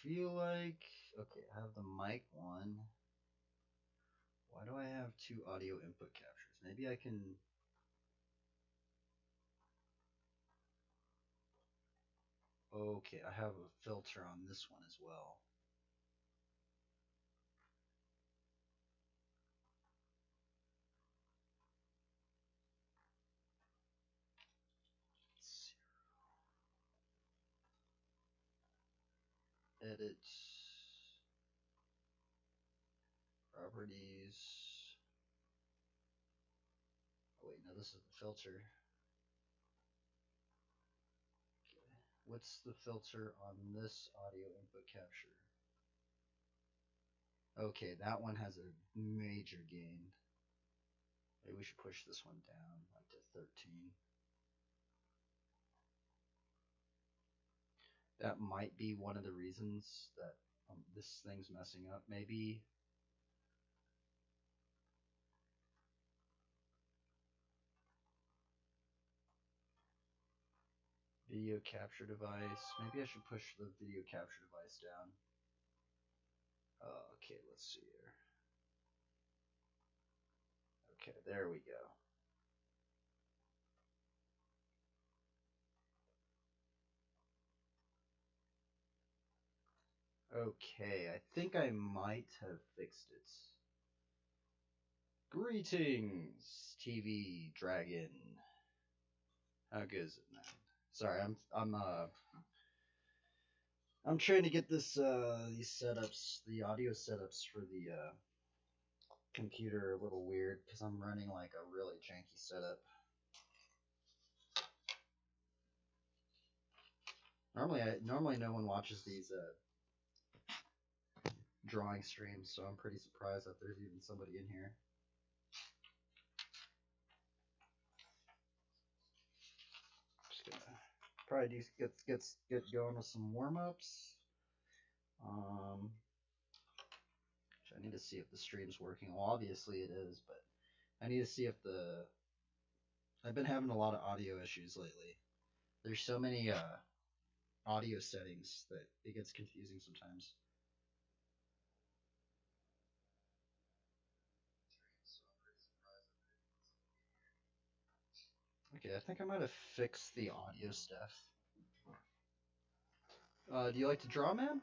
feel like, okay, I have the mic one. Why do I have two audio input captures? Maybe I can. Okay, I have a filter on this one as well. Edit properties. Oh wait, no, this is the filter. Okay. What's the filter on this audio input capture? Okay, that one has a major gain. Maybe we should push this one down like to 13. That might be one of the reasons that this thing's messing up. Maybe video capture device. Maybe I should push the video capture device down. Okay, let's see here. Okay, there we go. Okay, I think I might have fixed it. Greetings, TV Dragon. How good is it, man? Sorry, I'm trying to get this these setups, the audio setups for the computer a little weird because I'm running like a really janky setup. Normally no one watches these drawing streams, so I'm pretty surprised that there's even somebody in here. Just gonna probably get going with some warm ups. I need to see if the stream's working. Well, obviously it is, but I need to see if I've been having a lot of audio issues lately. There's so many audio settings that it gets confusing sometimes. Okay, I think I might have fixed the audio stuff. Do you like to draw, man?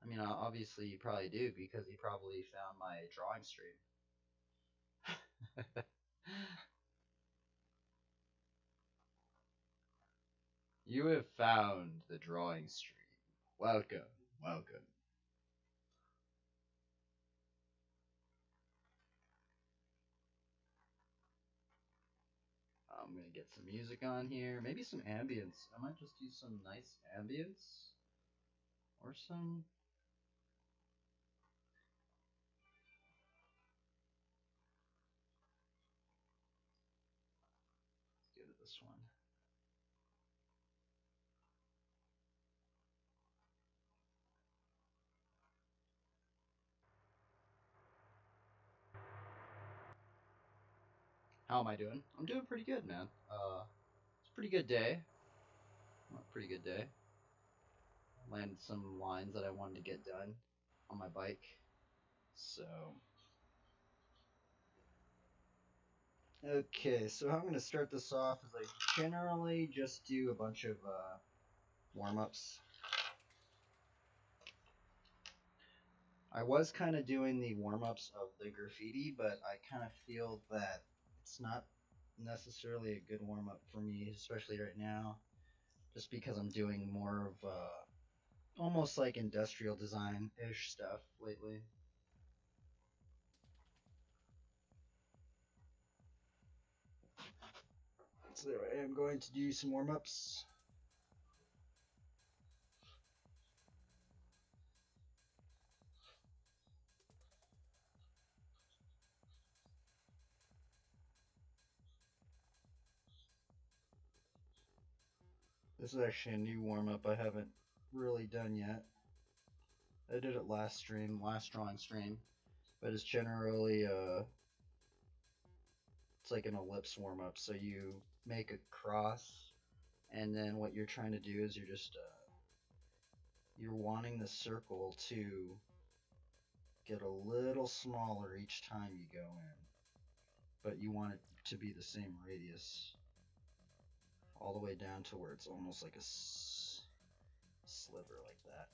I mean, obviously you probably do because you probably found my drawing stream. You have found the drawing stream. Welcome, welcome. I'm gonna get some music on here. Maybe some ambience. I might just do some nice ambience. Or some. Let's go to this one. How am I doing? I'm doing pretty good, man. It's a pretty good day. Pretty good day. Landed some lines that I wanted to get done on my bike. So. Okay, so how I'm going to start this off is I generally just do a bunch of warm-ups. I was kind of doing the warm-ups of the graffiti, but I kind of feel that it's not necessarily a good warm-up for me, especially right now, just because I'm doing more of almost like industrial design-ish stuff lately. So I am going to do some warm-ups. This is actually a new warm-up I haven't really done yet. I did it last drawing stream, but it's generally it's like an ellipse warm-up. So you make a cross, and then what you're trying to do is you're just you're wanting the circle to get a little smaller each time you go in, but you want it to be the same radius all the way down to where it's almost like a sliver like that.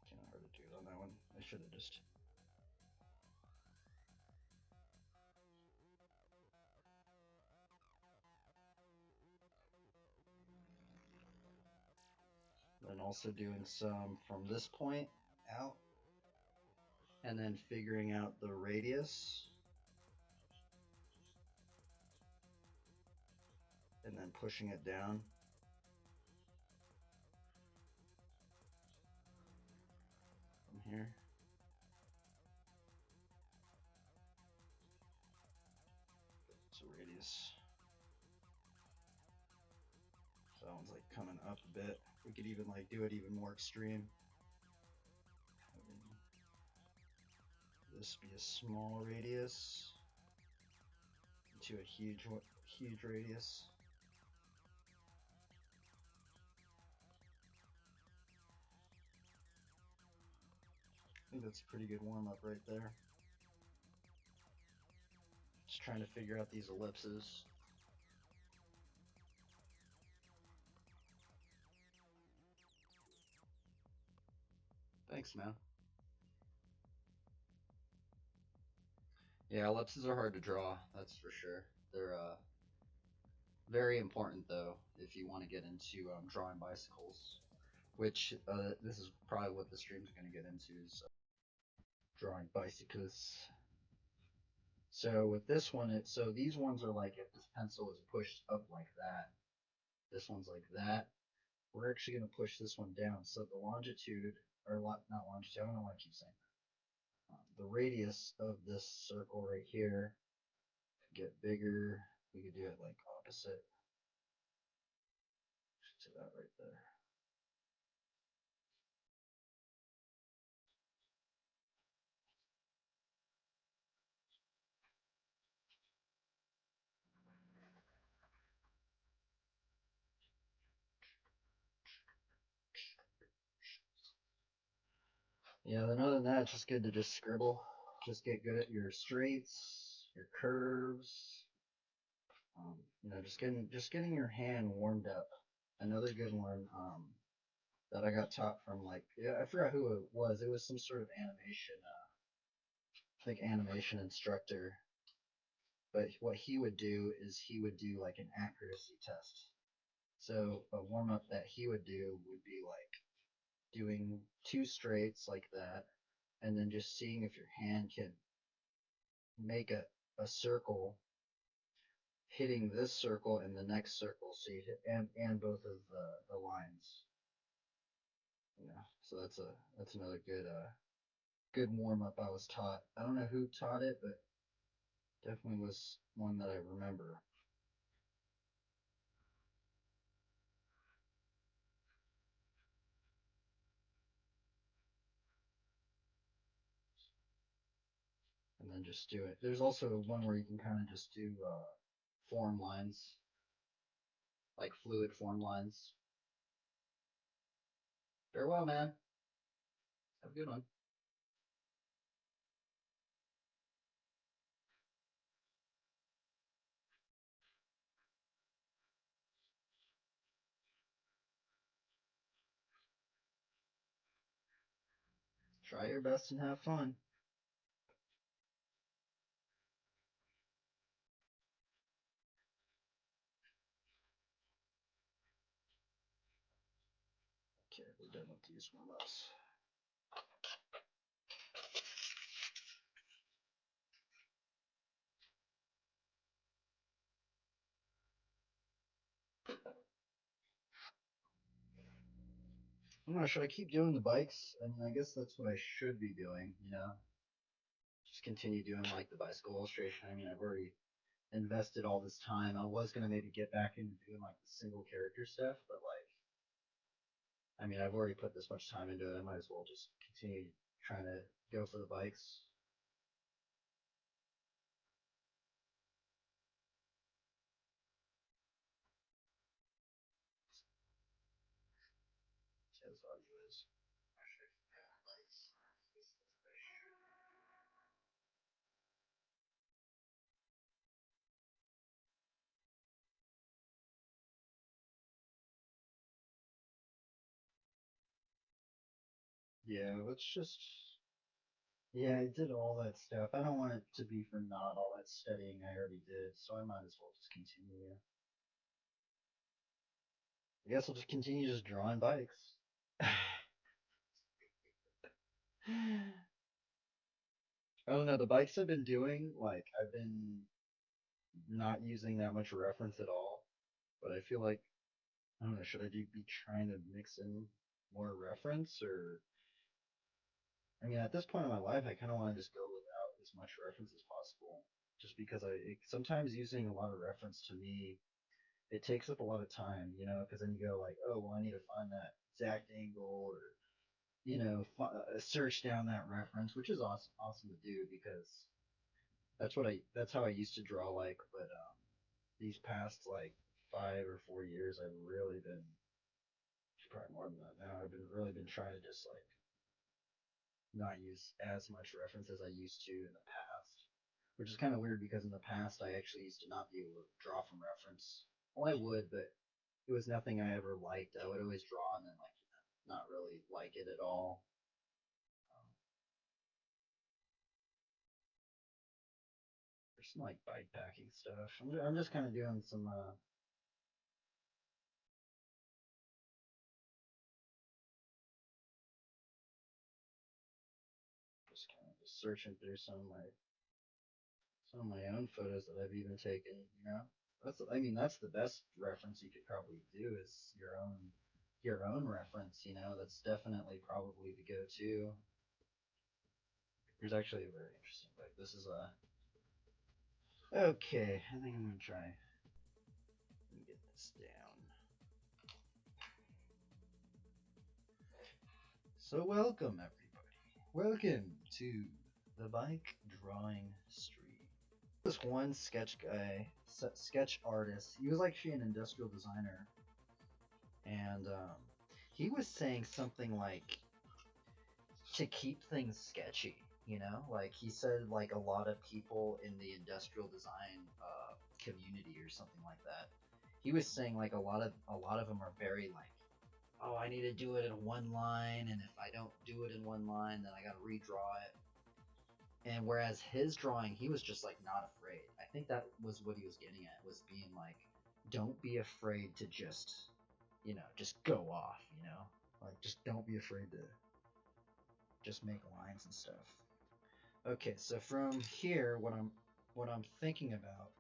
Kind of hard to do it on that one. I should have just. Then also doing some from this point out, and then figuring out the radius, and then pushing it down. From here. So radius. So that one's like coming up a bit. We could even like do it even more extreme. This be a small radius to a huge radius. I think that's a pretty good warm up right there. Just trying to figure out these ellipses. Thanks, man. Yeah, ellipses are hard to draw, that's for sure. They're very important though if you want to get into drawing bicycles, which this is probably what the stream's going to get into is drawing bicycles. So with this one, so these ones are like if this pencil is pushed up like that, this one's like that. We're actually going to push this one down. So the longitude, or not longitude, I don't know why I keep saying that. The radius of this circle right here could get bigger. We could do it like opposite to that right there. Yeah, then other than that, it's just good to just scribble. Just get good at your straights, your curves. Just getting your hand warmed up. Another good one that I got taught from like yeah, I forgot who it was. It was some sort of animation, I think animation instructor. But what he would do is he would do like an accuracy test. So a warm up that he would do would be like doing two straights like that, and then just seeing if your hand can make a circle, hitting this circle and the next circle, so you hit and both of the lines. Yeah, so that's another good warm up I was taught. I don't know who taught it, but definitely was one that I remember. And then just do it. There's also one where you can kind of just do form lines, like fluid form lines. Farewell, man. Have a good one. Try your best and have fun. Okay, we're done with these warm ups. I'm not sure. I keep doing the bikes, and I guess that's what I should be doing. Just continue doing like the bicycle illustration. I mean, I've already invested all this time. I was gonna maybe get back into doing like the single character stuff, but like I mean, I've already put this much time into it. I might as well just continue trying to go for the bikes. See how this audio is. Yeah, let's just. Yeah, I did all that stuff. I don't want it to be for not all that studying I already did, so I might as well just continue. I guess I'll just continue just drawing bikes. I don't know. The bikes I've been doing, like, I've been not using that much reference at all. But I feel like, I don't know, should I be trying to mix in more reference? Or, I mean, at this point in my life, I kind of want to just go without as much reference as possible. Just because sometimes using a lot of reference to me, it takes up a lot of time, because then you go like, oh, well, I need to find that exact angle or, search down that reference, which is awesome to do because that's how I used to draw like, but these past like 5 or 4 years, I've really been, probably more than that now. I've been really been trying to just like not use as much reference as I used to in the past, which is kind of weird because in the past I actually used to not be able to draw from reference. Well, I would, but it was nothing I ever liked. I would always draw and then like not really like it at all. Um, there's some like bike packing stuff. I'm just kind of doing some just kind of just searching through some of my own photos that I've even taken. That's I mean that's the best reference you could probably do is your own reference. That's definitely probably the go-to. Here's actually a very interesting book. This is a okay. I think I'm gonna try and get this down. So welcome everybody. Welcome to the bike drawing stream. This one sketch guy, sketch artist. He was actually an industrial designer, and he was saying something like to keep things sketchy. Like he said, like a lot of people in the industrial design community or something like that. He was saying like a lot of them are very like, oh, I need to do it in one line, and if I don't do it in one line, then I got to redraw it. And whereas his drawing, he was just like not afraid. I think that was what he was getting at, was being like, don't be afraid to just go off. Like just don't be afraid to just make lines and stuff. Okay, so from here, what I'm thinking about.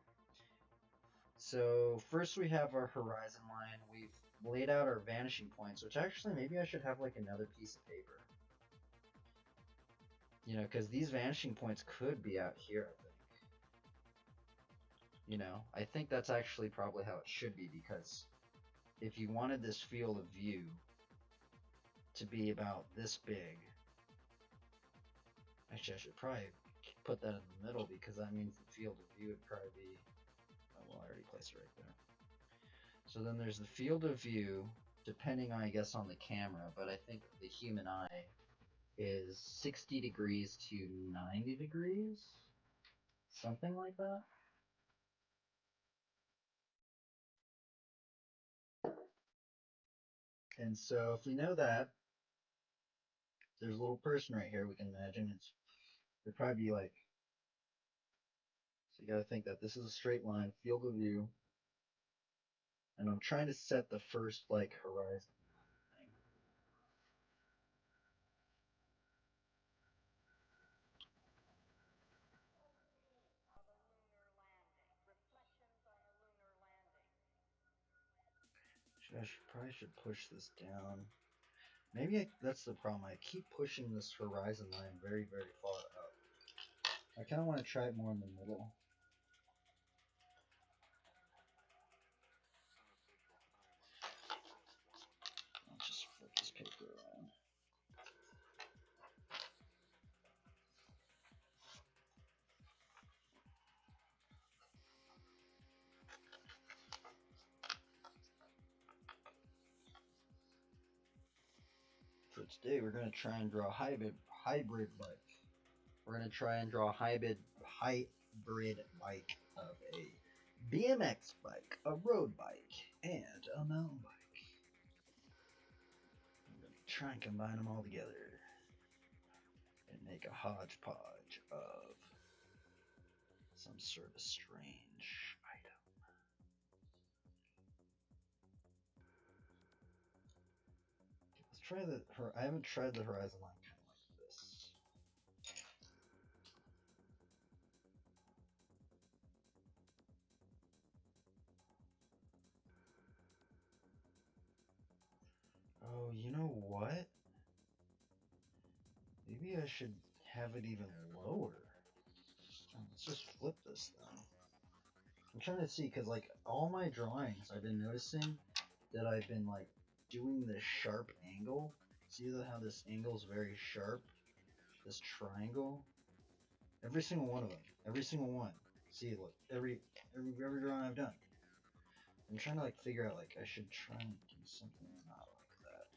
So first we have our horizon line. We've laid out our vanishing points, which actually maybe I should have like another piece of paper. Because these vanishing points could be out here, I think. I think that's actually probably how it should be, because if you wanted this field of view to be about this big, actually I should probably put that in the middle, because that means the field of view would probably be, oh, well, I already placed it right there. So then there's the field of view, depending, I guess, on the camera, but I think the human eye is 60 degrees to 90 degrees, something like that. And so if we know that, there's a little person right here, we can imagine it'd probably be like, so you gotta think that this is a straight line, field of view, and I'm trying to set the first like horizon thing. Probably should push this down. Maybe that's the problem. I keep pushing this horizon line very, very far up. I kind of want to try it more in the middle. I'll just flip this today we're gonna try and draw a hybrid bike. We're gonna try and draw a hybrid bike of a BMX bike, a road bike, and a mountain bike. I'm gonna try and combine them all together and make a hodgepodge of some sort of strange item. Let's try I haven't tried the horizon line kind of like this. Oh, you know what? Maybe I should have it even lower. Let's just flip this then. I'm trying to see, because like all my drawings, I've been noticing that I've been like doing this sharp angle. See how this angle is very sharp? This triangle? Every single one of them. Every single one. See, look, every drawing I've done. I'm trying to like figure out like I should try and do something not like that.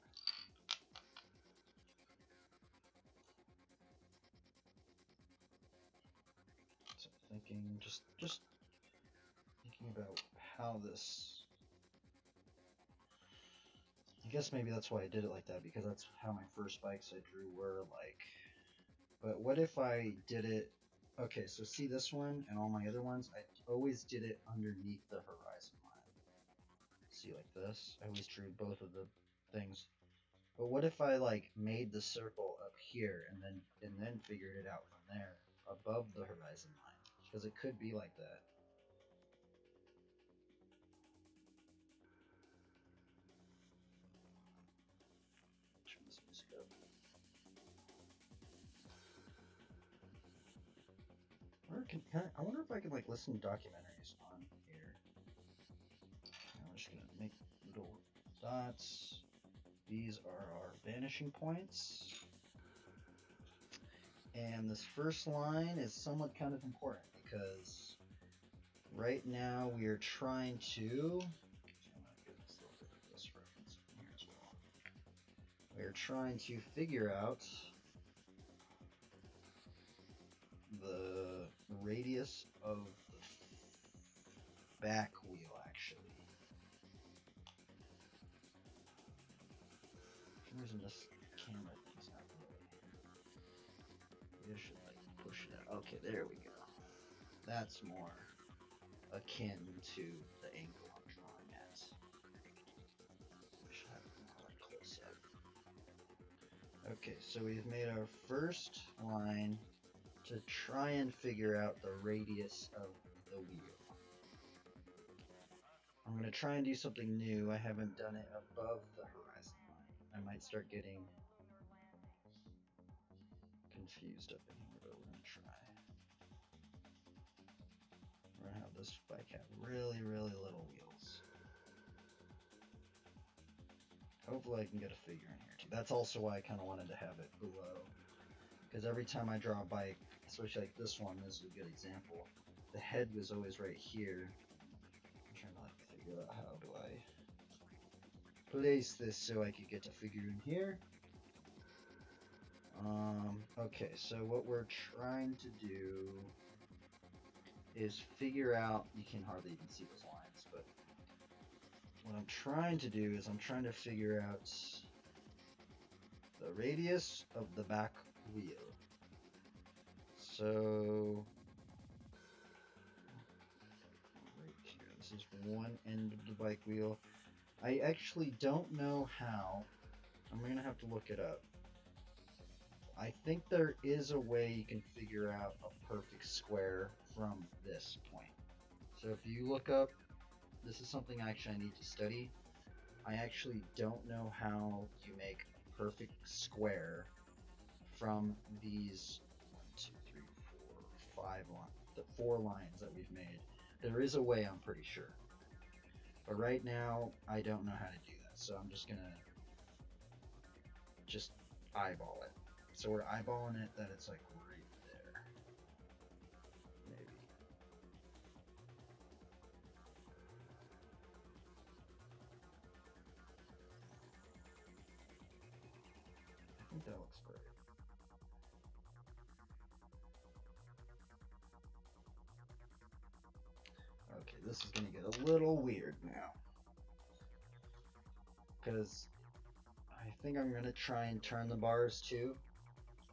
So I'm thinking, just thinking about how this. I guess maybe that's why I did it like that, because that's how my first bikes I drew were like. But what if I did it? Okay, so see this one and all my other ones, I always did it underneath the horizon line. See, like this? I always drew both of the things. But what if I like made the circle up here and then figured it out from there above the horizon line? Because it could be like that. Turn this music up. I wonder if I can like listen to documentaries on here. I'm just gonna make little dots. These are our vanishing points. And this first line is somewhat kind of important because right now we are trying to. We're trying to figure out the radius of the back wheel, actually. For some reason this camera thing's not really. Maybe I should like push it out. Okay, there we go. That's more akin to the angle I'm drawing at. I should have it more like close up. Okay, so we've made our first line to try and figure out the radius of the wheel. I'm going to try and do something new. I haven't done it above the horizon line. I might start getting confused up in here, but we're going to try. We're going to have this bike have really, really little wheels. Hopefully I can get a figure in here too. That's also why I kind of wanted to have it below. Because every time I draw a bike, especially like this one, this is a good example. The head was always right here. I'm trying to like figure out how do I place this so I could get a figure in here. Okay, so what we're trying to do is figure out, you can hardly even see those lines, but what I'm trying to do is I'm trying to figure out the radius of the back wheel. So right here, this is one end of the bike wheel. I actually don't know how. I'm gonna have to look it up. I think there is a way you can figure out a perfect square from this point. So if you look up, this is something actually I need to study. I actually don't know how you make a perfect square from these 1, 2, 3, 4, 5 lines, the 4 lines that we've made. There is a way, I'm pretty sure. But right now, I don't know how to do that. So I'm just gonna eyeball it. So we're eyeballing it that it's like right there. Maybe. this is gonna get a little weird now, because I think I'm gonna try and turn the bars too.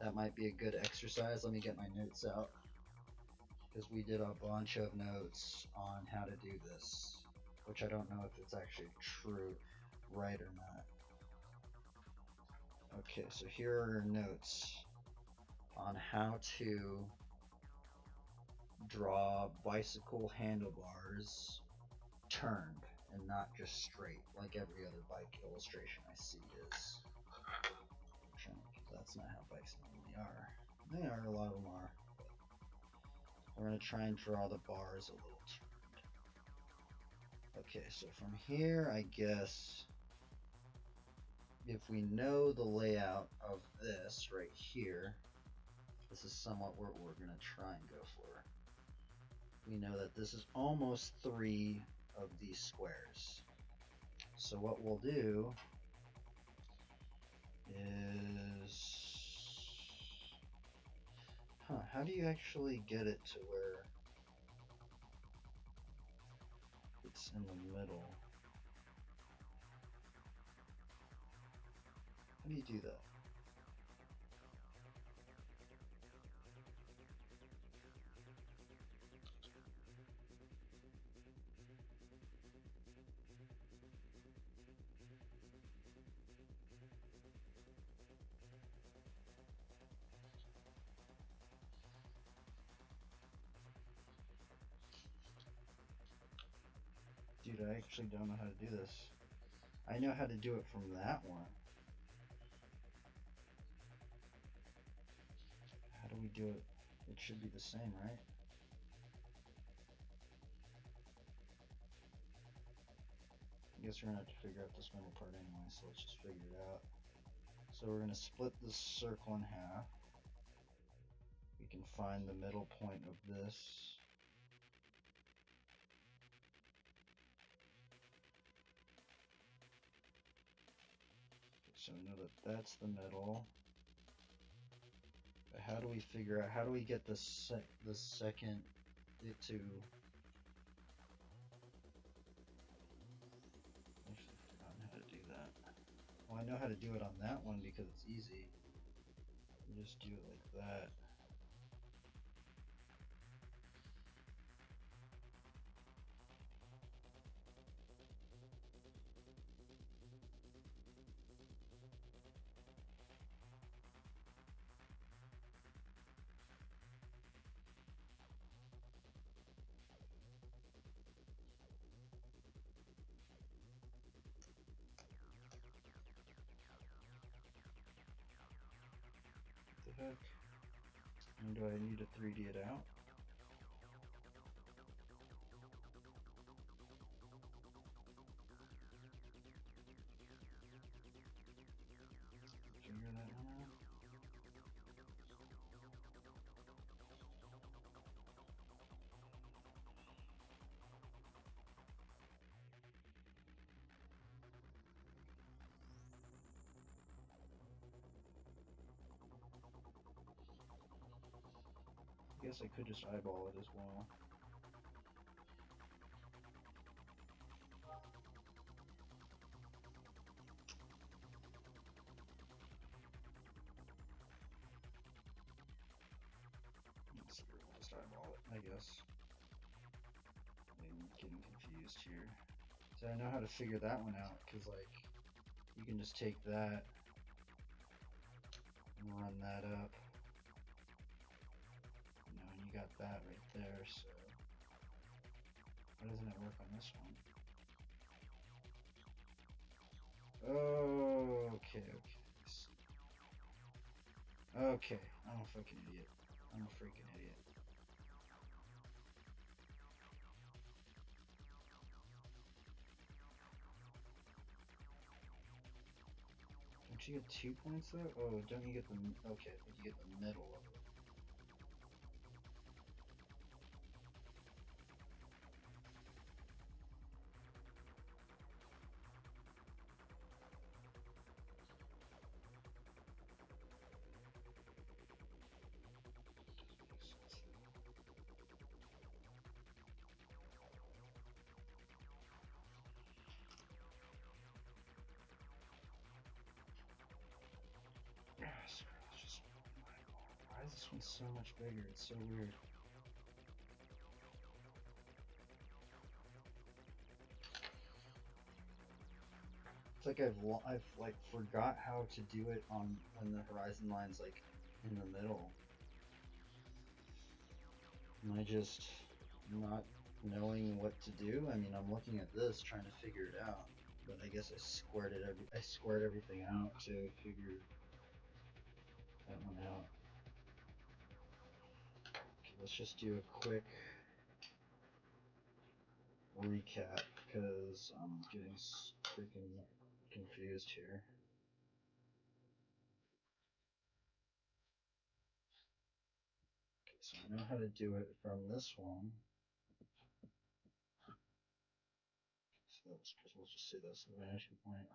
That might be a good exercise. Let me get my notes out, because we did a bunch of notes on how to do this, which I don't know if it's actually true, right or not. Okay, so here are notes on how to draw bicycle handlebars turned and not just straight like every other bike illustration I see is. That's not how bikes normally are. They are, a lot of them are. We're going to try and draw the bars a little turned. Okay, so from here, I guess, if we know the layout of this right here, this is somewhat what we're going to try and go for. We know that this is almost 3 of these squares. So what we'll do is, how do you actually get it to where it's in the middle? How do you do that? Dude, I actually don't know how to do this. I know how to do it from that one. How do we do it? It should be the same, right? I guess we're gonna have to figure out this middle part anyway, so let's just figure it out. So we're gonna split this circle in half. We can find the middle point of this. So know that that's the middle. But how do we figure out, how do we get the second it to, actually I've forgotten how to do that. Well, I know how to do it on that one because it's easy. You just do it like that. What the heck? And do I need to 3D it out? Figure that one out. I guess I could just eyeball it as well. I'll just eyeball it, I guess. I'm getting confused here. So I know how to figure that one out, because like, you can just take that and run that up. You know, and you got that right there, so why doesn't it work on this one? Oh, okay. Okay, I'm a fucking idiot. I'm a freaking idiot. Don't you get 2 points though? Oh, don't you get the, okay, I think you get the middle of it. This one's so much bigger. It's so weird. It's like I've like forgot how to do it on when the horizon line's like in the middle. Am I just not knowing what to do? I mean, I'm looking at this trying to figure it out, but I guess I squared everything out to figure that one out. Okay, let's just do a quick recap because I'm getting freaking confused here. Okay, so I know how to do it from this one. So let's just say that's the vanishing point.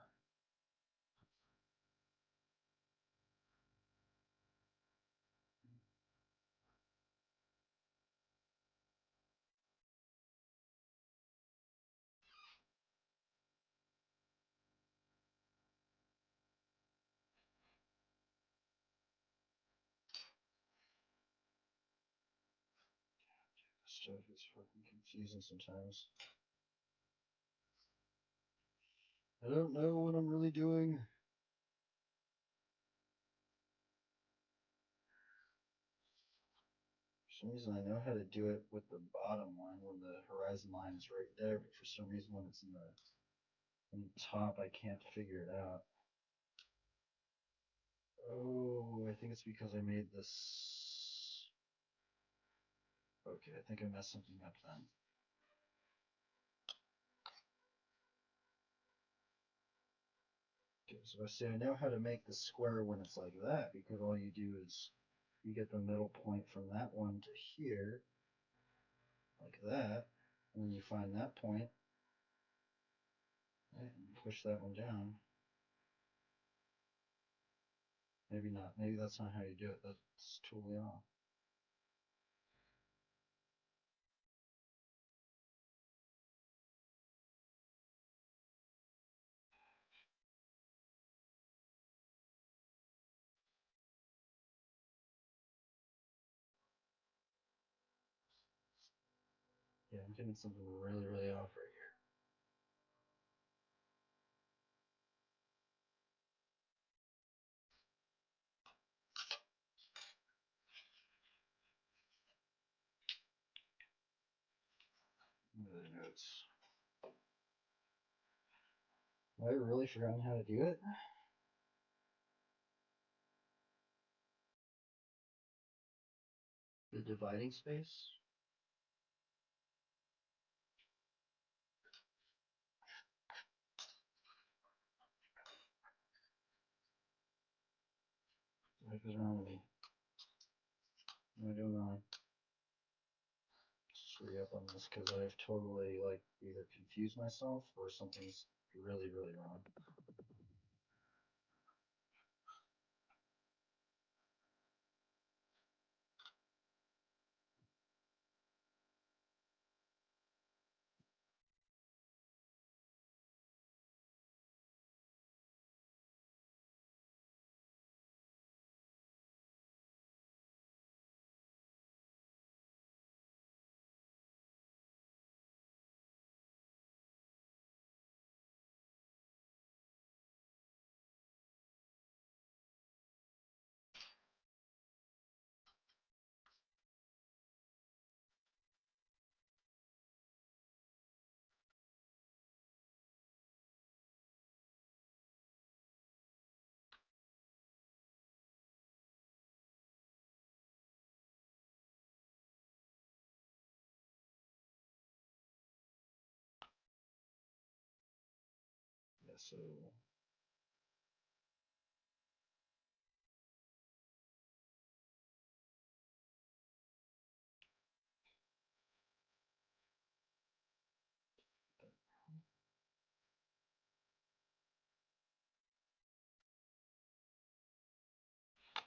This stuff is fucking confusing sometimes. I don't know what I'm really doing. For some reason, I know how to do it with the bottom line when the horizon line is right there, but for some reason, when it's in the top, I can't figure it out. Oh, I think it's because I made this. Okay, I think I messed something up then. Okay, so I say I know how to make the square when it's like that because all you do is you get the middle point from that one to here, like that, and then you find that point, right, and push that one down. Maybe not. Maybe that's not how you do it. That's totally off. Yeah, I'm getting something really, really off right here. The notes. Have I really forgotten how to do it? The dividing space? What is wrong with me? What am I doing wrong? Just re up on this because I've totally like either confused myself or something's really, really wrong. Yeah, so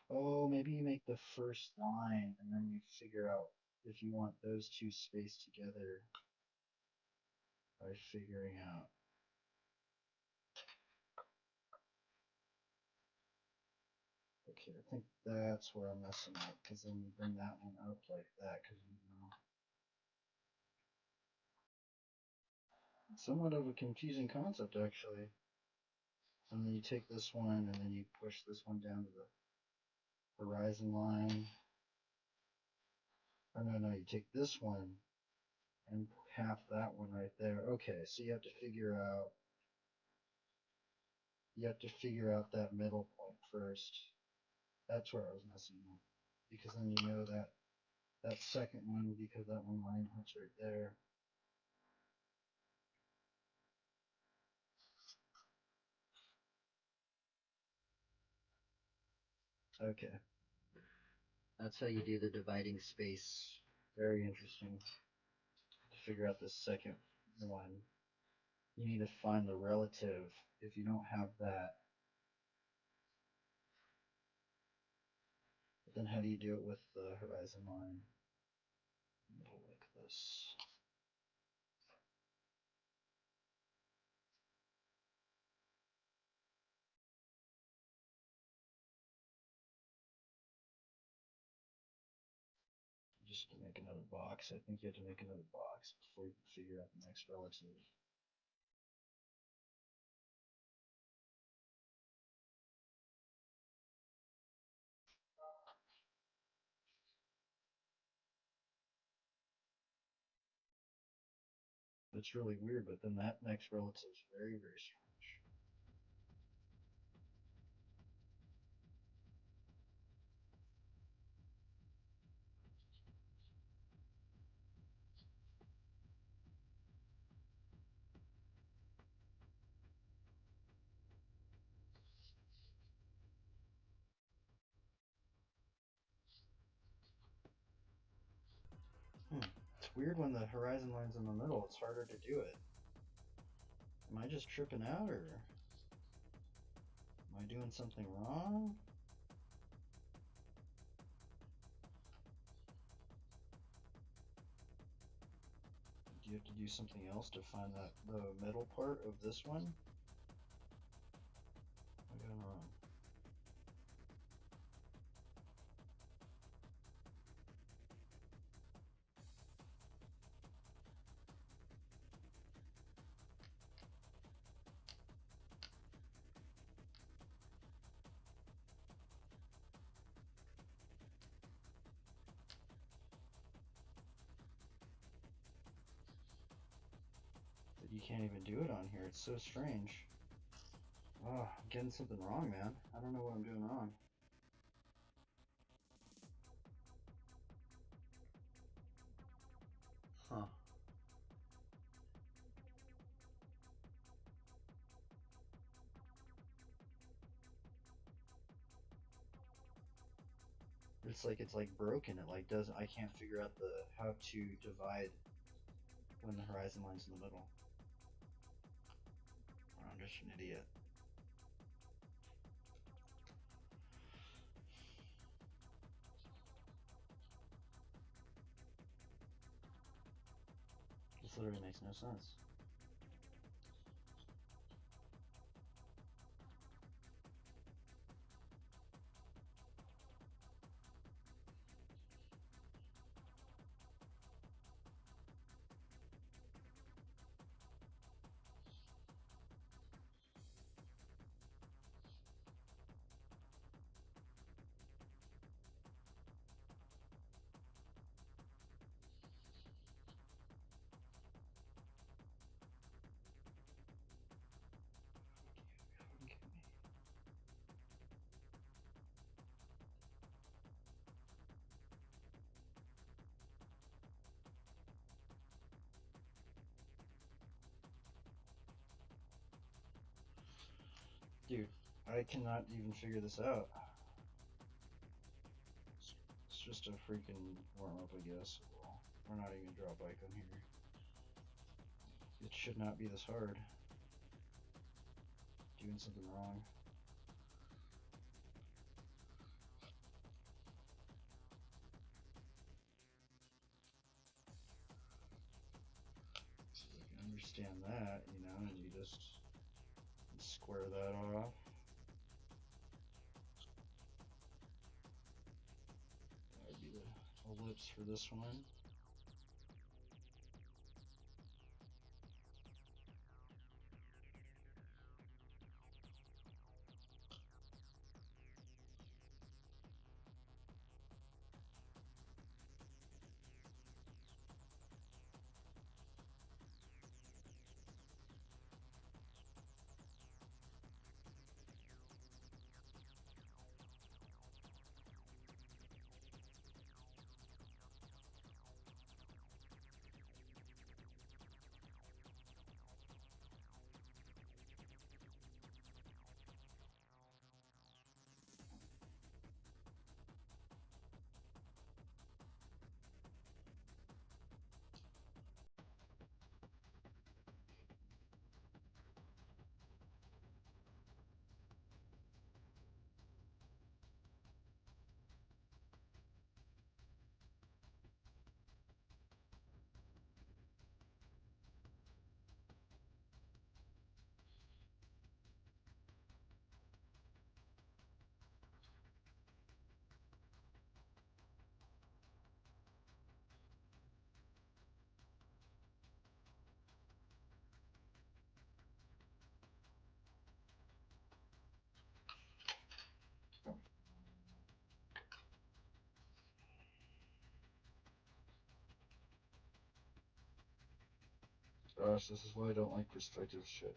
oh, maybe you make the first line and then you figure out if you want those two spaced together by figuring out. Okay, I think that's where I'm messing up, because then you bring that one up like that, because it's somewhat of a confusing concept actually. And then you take this one and then you push this one down to the horizon line. Or no, you take this one and half that one right there. Okay, so you have to figure out that middle point first. That's where I was messing up. Because then you know that second one, because that one line hits right there. Okay. That's how you do the dividing space. Very interesting. To figure out the second one, you need to find the relative. If you don't have that, then how do you do it with the horizon line? Like this. Just to make another box. I think you have to make another box before you can figure out the next relative. It's really weird, but then that next relative is very, very strange. It's weird when the horizon line's in the middle. It's harder to do it. Am I just tripping out, or am I doing something wrong? Do you have to do something else to find the middle part of this one? What's going on? That you can't even do it on here. It's so strange. Oh, I'm getting something wrong, man. I don't know what I'm doing wrong. Huh. It's like broken. It like doesn't. I can't figure out the how to divide when the horizon line's in the middle. Or I'm just an idiot. This literally makes no sense. Dude, I cannot even figure this out. It's just a freaking warm up, I guess. Well, we're not even gonna draw a bike on here. It should not be this hard. Doing something wrong. So I can understand that, and you just square that off. ellipse for this one. Gosh, this is why I don't like perspective shit.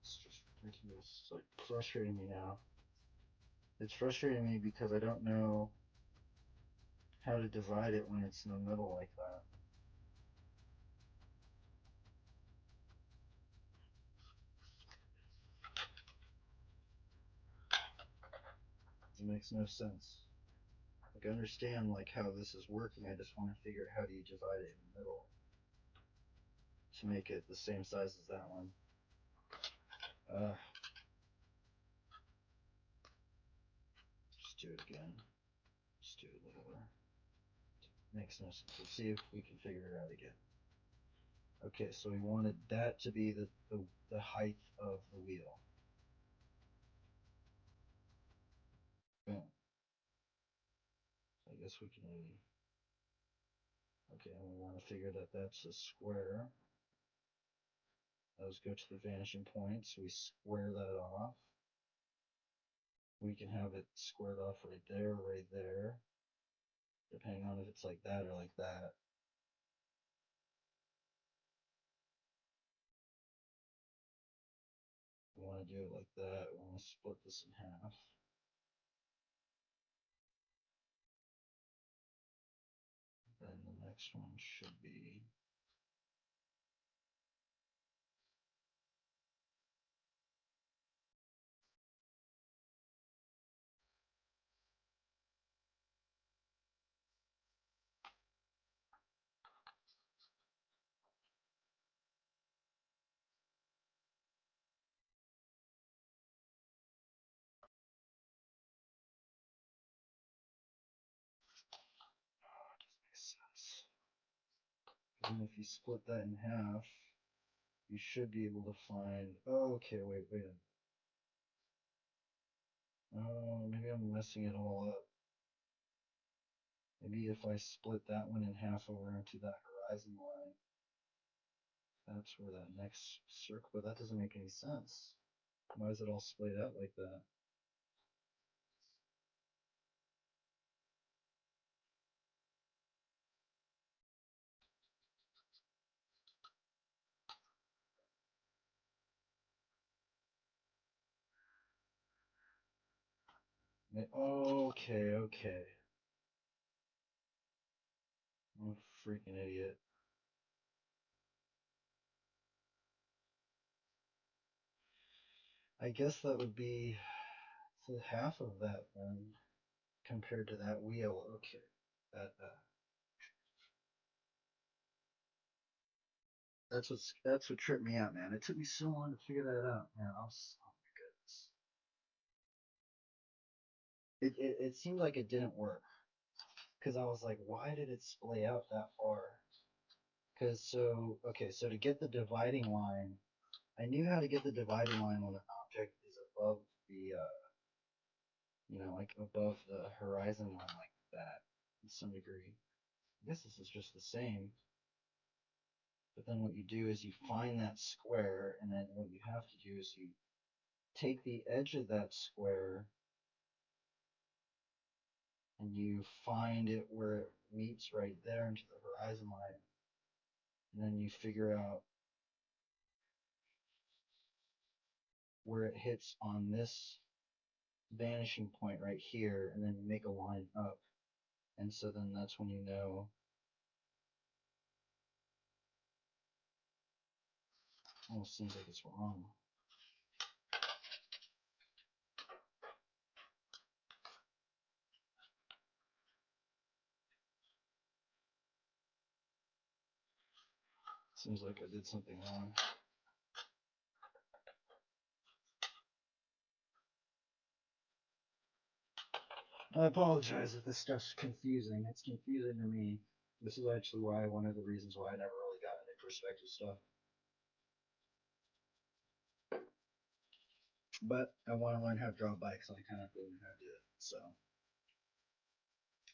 It's just ridiculous. It's like frustrating me now. It's frustrating me because I don't know how to divide it when it's in the middle like that. It makes no sense. Like I understand like how this is working. I just want to figure out how do you divide it in the middle to make it the same size as that one. Just do it again. Just do it lower. Makes no sense. Let's see if we can figure it out again. Okay, so we wanted that to be the height of the wheel. Boom. I guess we can maybe. Okay, and we want to figure that that's a square. Those go to the vanishing point, so we square that off. We can have it squared off right there, depending on if it's like that or like that. We want to do it like that. We want to split this in half. Then the next one should be makes sense. And if you split that in half, you should be able to find. Oh, okay, wait. Oh, maybe I'm messing it all up. Maybe if I split that one in half over into that horizon line, that's where that next circle. But that doesn't make any sense. Why is it all splayed out like that? Okay. I'm a freaking idiot. I guess that would be so half of that then compared to that wheel. Okay, that's what tripped me out, man. It took me so long to figure that out, man. Oh my goodness. It seemed like it didn't work because I was like, why did it splay out that far? Because so to get the dividing line, I knew how to get the dividing line when an object is above the like above the horizon line like that in some degree. I guess this is just the same. But then what you do is you find that square, and then what you have to do is you take the edge of that square and you find it where it meets right there into the horizon line. And then you figure out where it hits on this vanishing point right here, and then you make a line up. And so then that's when you know, almost seems like it's wrong. Seems like I did something wrong. I apologize if this stuff's confusing. It's confusing to me. This is actually why one of the reasons why I never really got into perspective stuff. But I want to learn how to draw bikes, so I kind of have to learn how to do it. So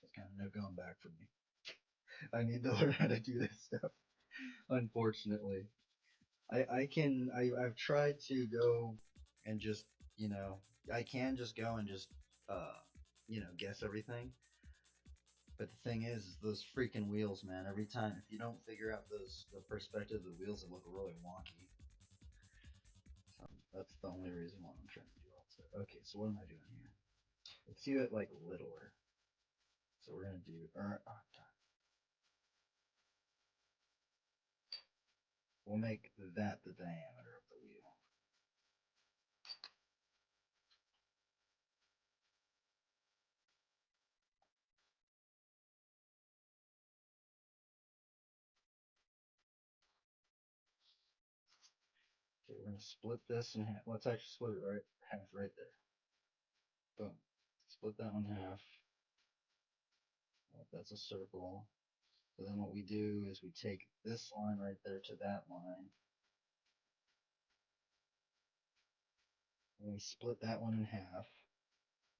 it's kind of no going back for me. I need to learn how to do this stuff. Unfortunately, I've tried to go and just I can just go and just guess everything. But the thing is those freaking wheels, man. Every time, if you don't figure out the perspective of the wheels, it look really wonky. So that's the only reason why I'm trying to do all this stuff. Okay, so what am I doing here? Let's do it like littler. So we're gonna do, we'll make that the diameter of the wheel. Okay, we're gonna split this in half. Let's actually split it half right there. Boom. Split that one in half. That's a circle. So then what we do is we take this line right there to that line. And we split that one in half.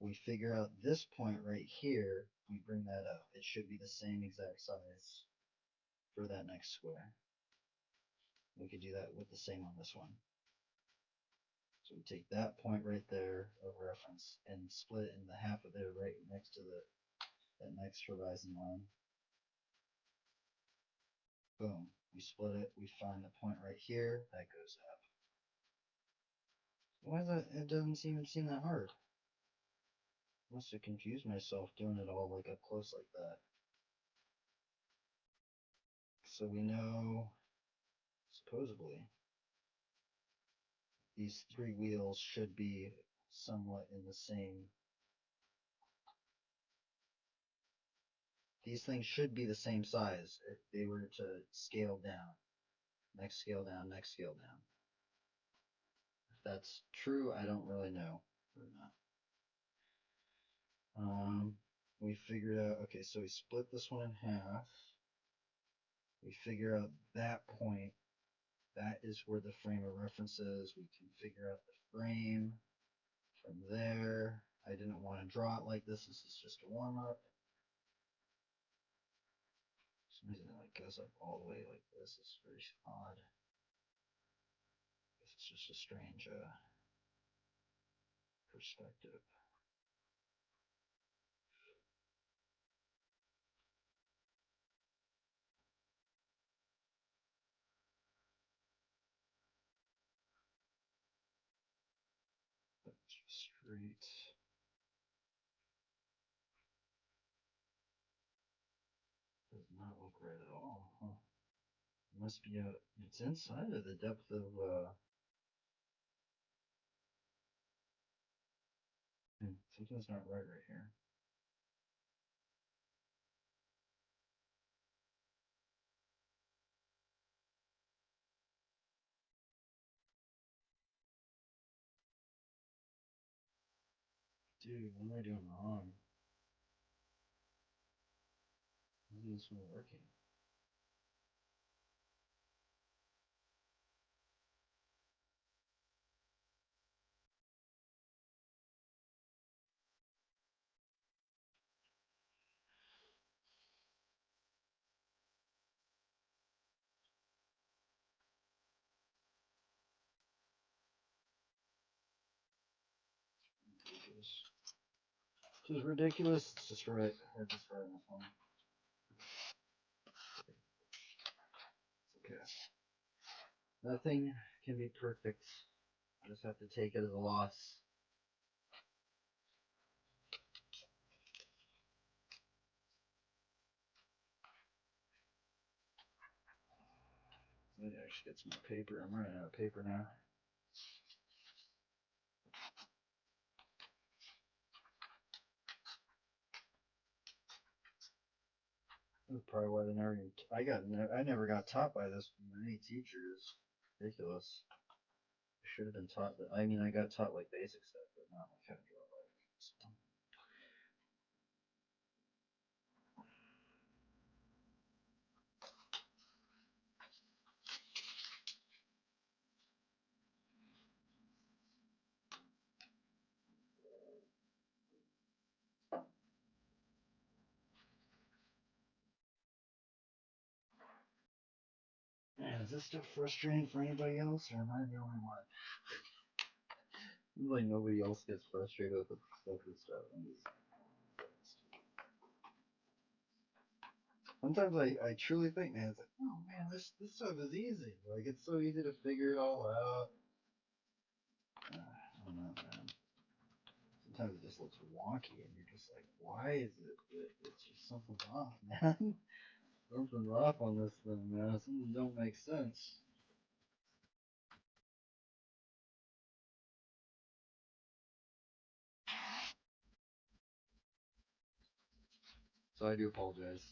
We figure out this point right here. We bring that up. It should be the same exact size for that next square. We could do that with the same on this one. So we take that point right there of reference and split it in the half of there right next to that next horizon line. Boom. We split it. We find the point right here. That goes up. Why is that? It doesn't even seem that hard. I must have confused myself doing it all like up close like that. So we know, supposedly, these three wheels should be somewhat in the same. These things should be the same size if they were to scale down. Next scale down, next scale down. If that's true, I don't really know or not. We figured out, okay, so we split this one in half. We figure out that point. That is where the frame of reference is. We can figure out the frame from there. I didn't want to draw it like this. This is just a warm up. For some reason it goes up all the way like this. It's very odd. I guess it's just a strange perspective. Straight. Does not look right at all. Huh. It must be it's inside of the depth of something's not right here. Dude, what am I doing wrong? Why is this not working? This is ridiculous. It's just right. I just right in this one. It's okay. Nothing can be perfect. I just have to take it as a loss. Maybe I should get some more paper. I'm running out of paper now. That's probably why they never even. I never got taught by this from any teachers. Ridiculous. I should have been taught that. I mean, I got taught like basic stuff, but not like how to draw letters. Man, is this stuff frustrating for anybody else, or am I the only one? Like nobody else gets frustrated with the stuff and stuff. Sometimes I truly think, man, it's like, oh man, this stuff is easy. Like it's so easy to figure it all out. I don't know, man. Sometimes it just looks wonky, and you're just like, why is it? It's just something's off, man. Something's off on this thing, man. Something don't make sense. So I do apologize.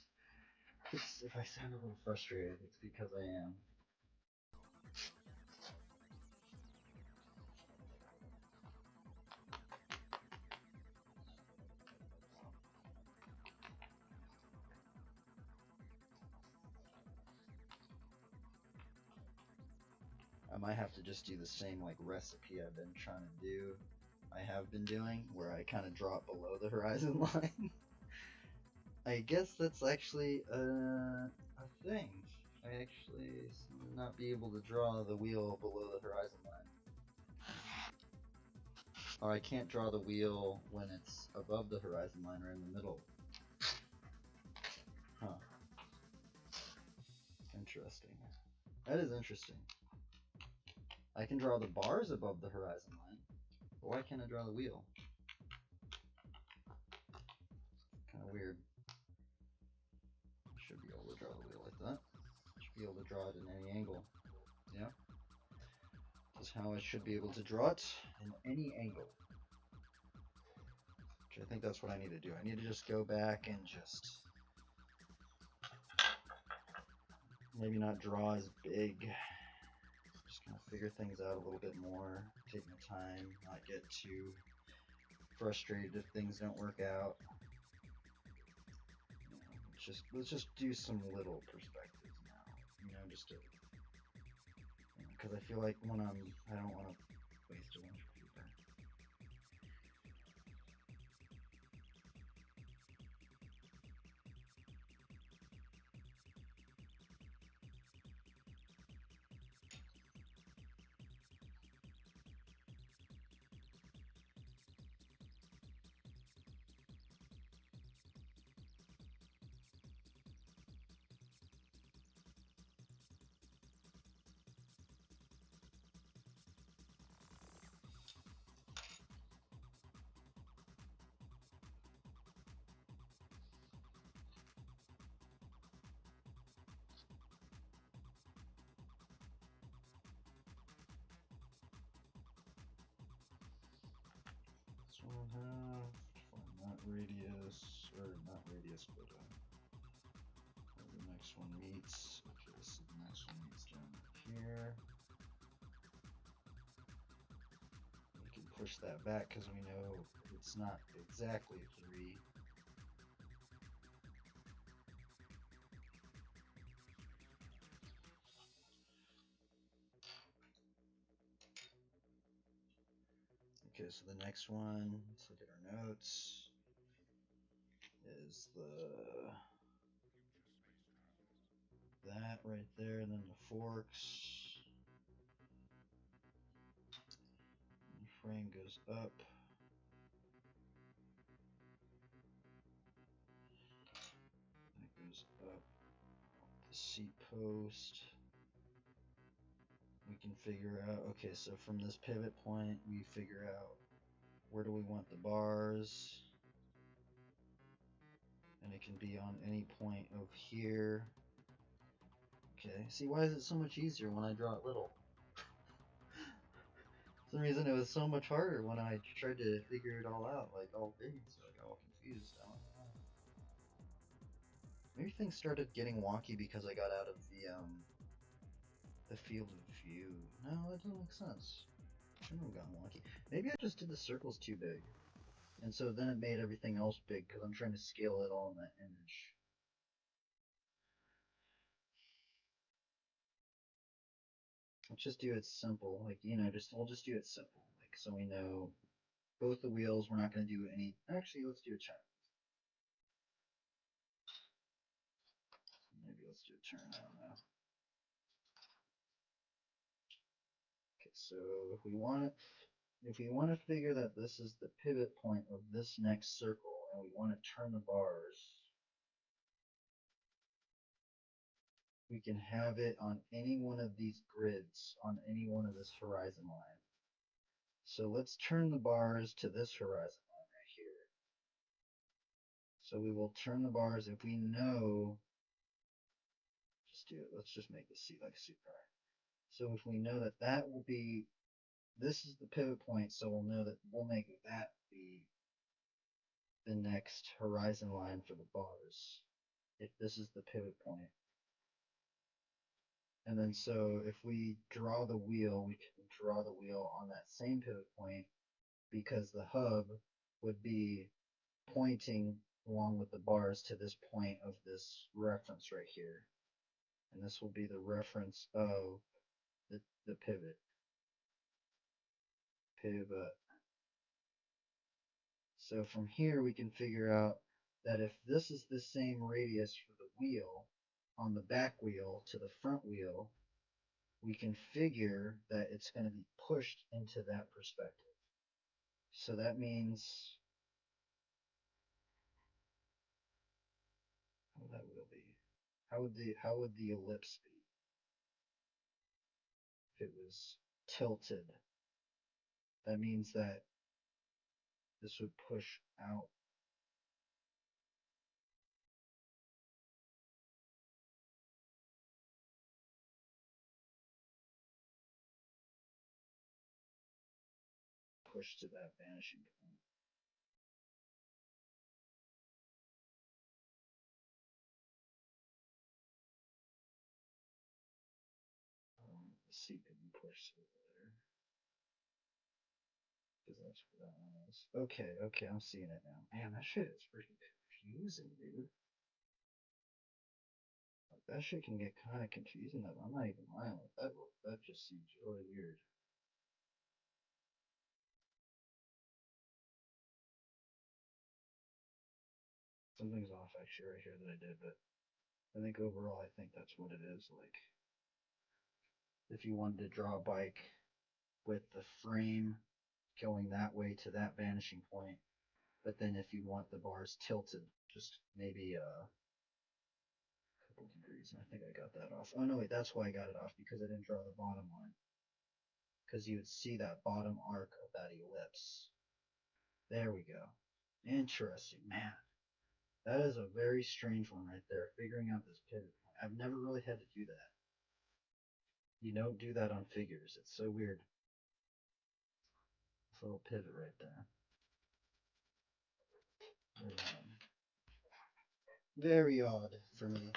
If I sound a little frustrated, it's because I am. I might have to just do the same like recipe I've been trying to do. I have been doing where I kind of drop below the horizon line. I guess that's actually a thing. I actually not be able to draw the wheel below the horizon line. Or I can't draw the wheel when it's above the horizon line or in the middle. Huh. Interesting. That is interesting. I can draw the bars above the horizon line, but why can't I draw the wheel? Kind of weird. Should be able to draw the wheel like that. Should be able to draw it in any angle. Yeah. This is how I should be able to draw it in any angle. Which I think that's what I need to do. I need to just go back and just maybe not draw as big. Just kind of figure things out a little bit more. Take my time, not get too frustrated if things don't work out. Let's just do some little perspectives now. Just to, because I feel like when I don't want to waste a bunch of paper. This one have find that radius, or not radius, but where the next one meets. Okay, so the next one meets down here. We can push that back because we know it's not exactly 3. Okay, so the next one, let's look at our notes, is that right there, and then the forks. The frame goes up. seat post. We can figure out, okay, so from this pivot point, we figure out where do we want the bars. And it can be on any point of here. Okay, see, why is it so much easier when I draw it little? For some reason it was so much harder when I tried to figure it all out, like all big, so I got all confused. I don't know. Maybe things started getting wonky because I got out of the field of view. No, that doesn't make sense. Shouldn't have gotten wonky. Maybe I just did the circles too big. And so then it made everything else big because I'm trying to scale it all in that image. Let's just do it simple, like, you know, we'll just do it simple, like, so we know both the wheels, we're not going to do any, actually, let's do a turn. Maybe let's do a turn, I don't know. Okay, so if we want to figure that this is the pivot point of this next circle, and we want to turn the bars, we can have it on any one of these grids, on any one of this horizon line. So let's turn the bars to this horizon line right here. So we will turn the bars if we know, just do it, let's just make this seat like a supercar. So if we know that that will be, this is the pivot point, so we'll know that we'll make that be the next horizon line for the bars, if this is the pivot point. And then so if we draw the wheel, we can draw the wheel on that same pivot point because the hub would be pointing along with the bars to this point of this reference right here. And this will be the reference of the pivot. Pivot. So from here we can figure out that if this is the same radius for the wheel on the back wheel to the front wheel, we can figure that it's going to be pushed into that perspective. So that means, how would that wheel be? How would the ellipse be if it was tilted? That means that this would push out. Push to that vanishing point. The seat could be pushed over there. Because that's what that one is. Okay, I'm seeing it now. Man, that shit is freaking confusing, dude. Like, that shit can get kind of confusing. I'm not even lying. Like, that just seems really weird. Something's off actually right here that I did, but I think overall I think that's what it is. Like, if you wanted to draw a bike with the frame going that way to that vanishing point, but then if you want the bars tilted just maybe a couple degrees, and I think I got that off. Oh no, wait, that's why I got it off, because I didn't draw the bottom line. Because you would see that bottom arc of that ellipse. There we go. Interesting, man. That is a very strange one right there, figuring out this pivot point. I've never really had to do that. You don't do that on figures. It's so weird. This little pivot right there. Very odd for me.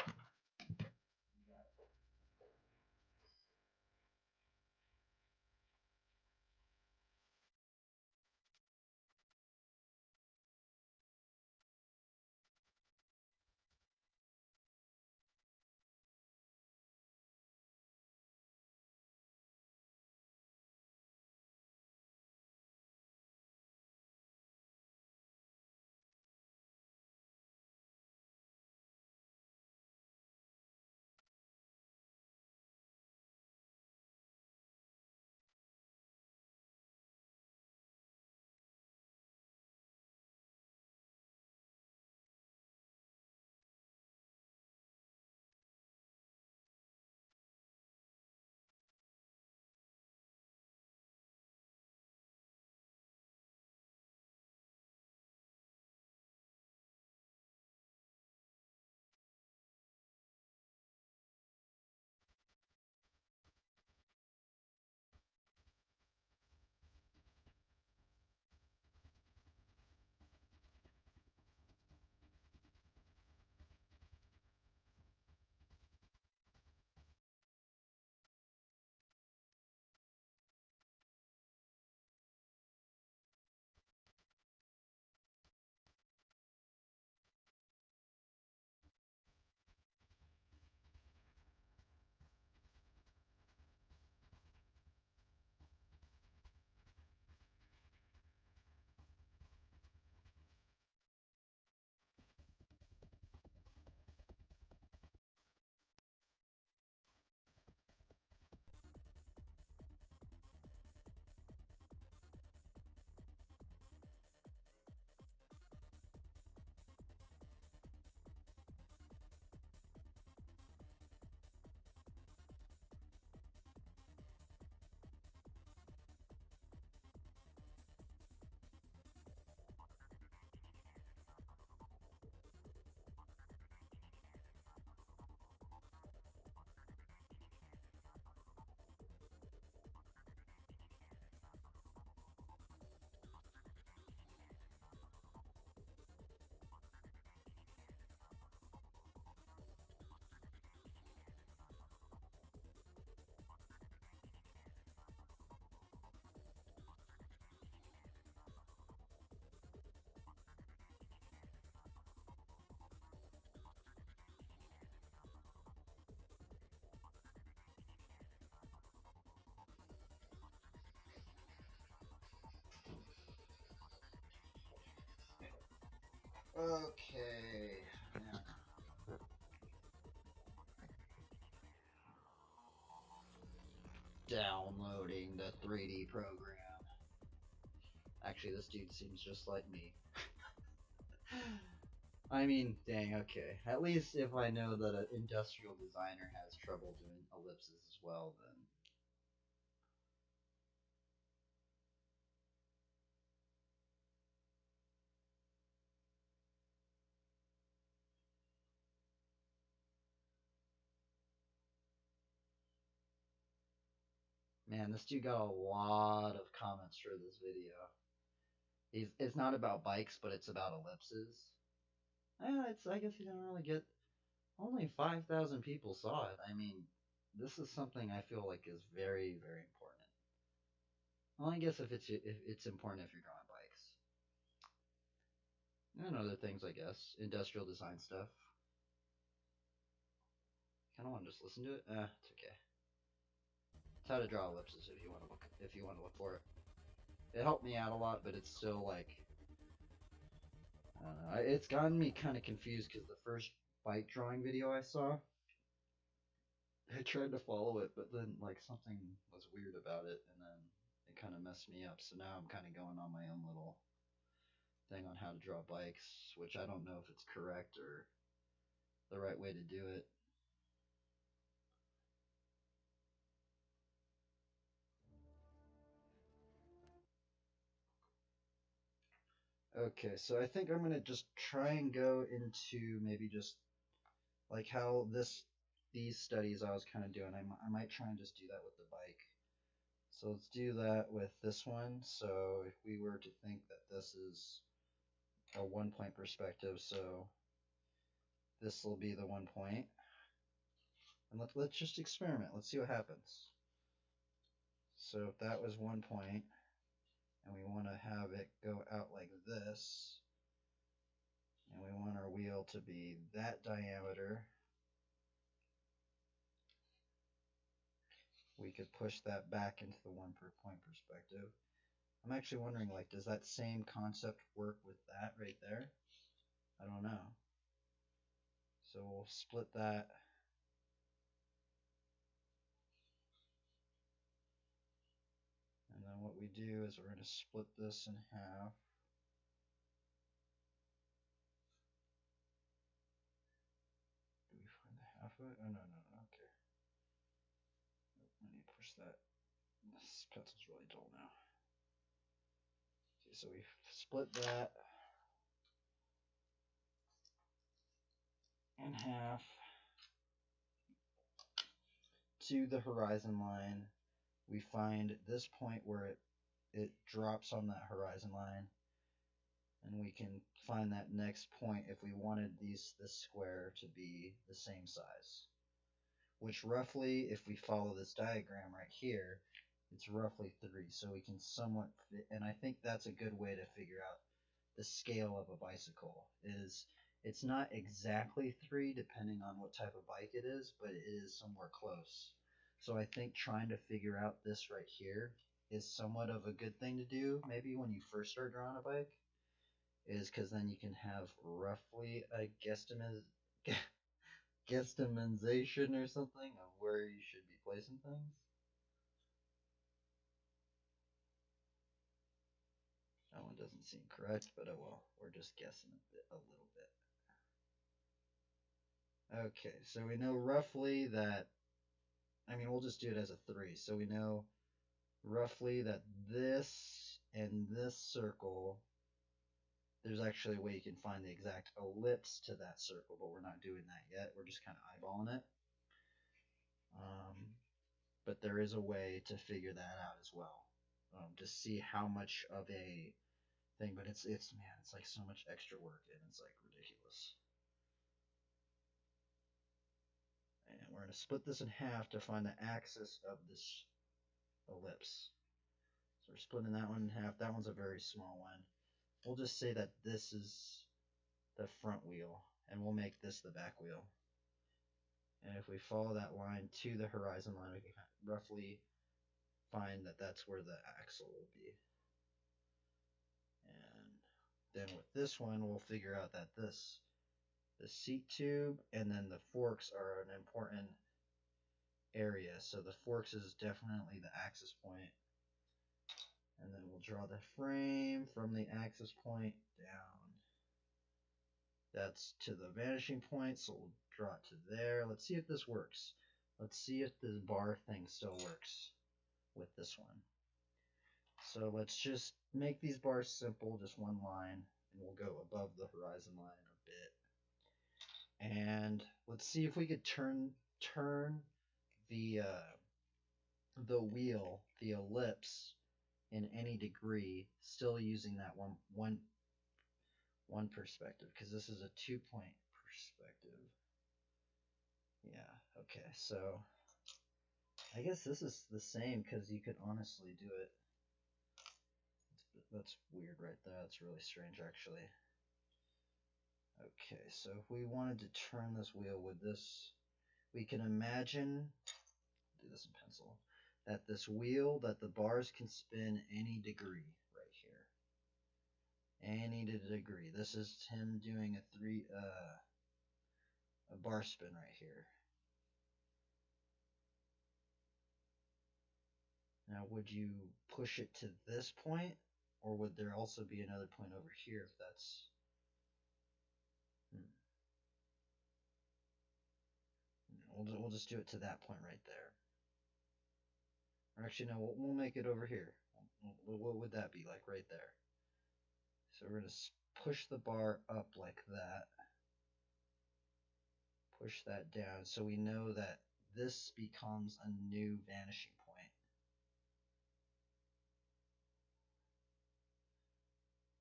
Okay. Man. Downloading the 3D program. Actually, this dude seems just like me. I mean, dang, okay. At least if I know that an industrial designer has trouble doing ellipses as well, then. Man, this dude got a lot of comments for this video. It's not about bikes, but it's about ellipses. I guess he didn't really get. Only 5,000 people saw it. I mean, this is something I feel like is very, very important. Well, I guess if it's important if you're drawing bikes and other things, I guess industrial design stuff. Kind of want to just listen to it. It's okay. It's how to draw ellipses if you want to look for it. It helped me out a lot, but it's still like I don't know. It's gotten me kind of confused because the first bike drawing video I saw, I tried to follow it, but then like something was weird about it, and then it kind of messed me up. So now I'm kind of going on my own little thing on how to draw bikes, which I don't know if it's correct or the right way to do it. Okay, so I think I'm gonna just try and go into maybe just like how these studies I was kind of doing. I might try and just do that with the bike. So let's do that with this one. So if we were to think that this is a 1 point perspective, so this will be the 1 point. And let's just experiment. Let's see what happens. So if that was 1 point, and we want to have it go out like this, and we want our wheel to be that diameter, we could push that back into the 1 point perspective. I'm actually wondering, like, does that same concept work with that right there? I don't know. So we'll split that. And then what we do is we're going to split this in half. Do we find the half of it? Oh, no, no, no. Okay. I need to push that. This pencil's really dull now. Okay, so we split that in half to the horizon line. We find this point where it drops on that horizon line, and we can find that next point if we wanted this square to be the same size, which roughly, if we follow this diagram right here, it's roughly 3, so we can somewhat fit, and I think that's a good way to figure out the scale of a bicycle. Is it's not exactly 3 depending on what type of bike it is, but it is somewhere close. So I think trying to figure out this right here is somewhat of a good thing to do maybe when you first start drawing a bike, is because then you can have roughly a guesstimation or something of where you should be placing things. That one doesn't seem correct, but oh well, we're just guessing a little bit. Okay, so we know roughly that, I mean, we'll just do it as a 3. So we know roughly that this and this circle, there's actually a way you can find the exact ellipse to that circle, but we're not doing that yet. We're just kind of eyeballing it. But there is a way to figure that out as well, to see how much of a thing. But it's man, it's like so much extra work, and it's like ridiculous. And we're going to split this in half to find the axis of this ellipse. So we're splitting that one in half. That one's a very small one. We'll just say that this is the front wheel, and we'll make this the back wheel. And if we follow that line to the horizon line, we can roughly find that that's where the axle will be. And then with this one, we'll figure out that the seat tube and then the forks are an important area. So the forks is definitely the axis point. And then we'll draw the frame from the axis point down. That's to the vanishing point, so we'll draw it to there. Let's see if this works. Let's see if this bar thing still works with this one. So let's just make these bars simple, just one line, and we'll go above the horizon line a bit. And let's see if we could turn the wheel, the ellipse, in any degree, still using that one perspective, because this is a 2-point perspective. Yeah, okay, so I guess this is the same because you could honestly do it. That's weird right there. That's really strange, actually. Okay, so if we wanted to turn this wheel with this, we can imagine, do this in pencil, that this wheel, that the bars can spin any degree right here. Any degree. This is him doing a bar spin right here. Now, would you push it to this point, or would there also be another point over here if that's... We'll just do it to that point right there. Or actually, no, we'll make it over here. What would that be like right there? So we're going to push the bar up like that. Push that down so we know that this becomes a new vanishing point.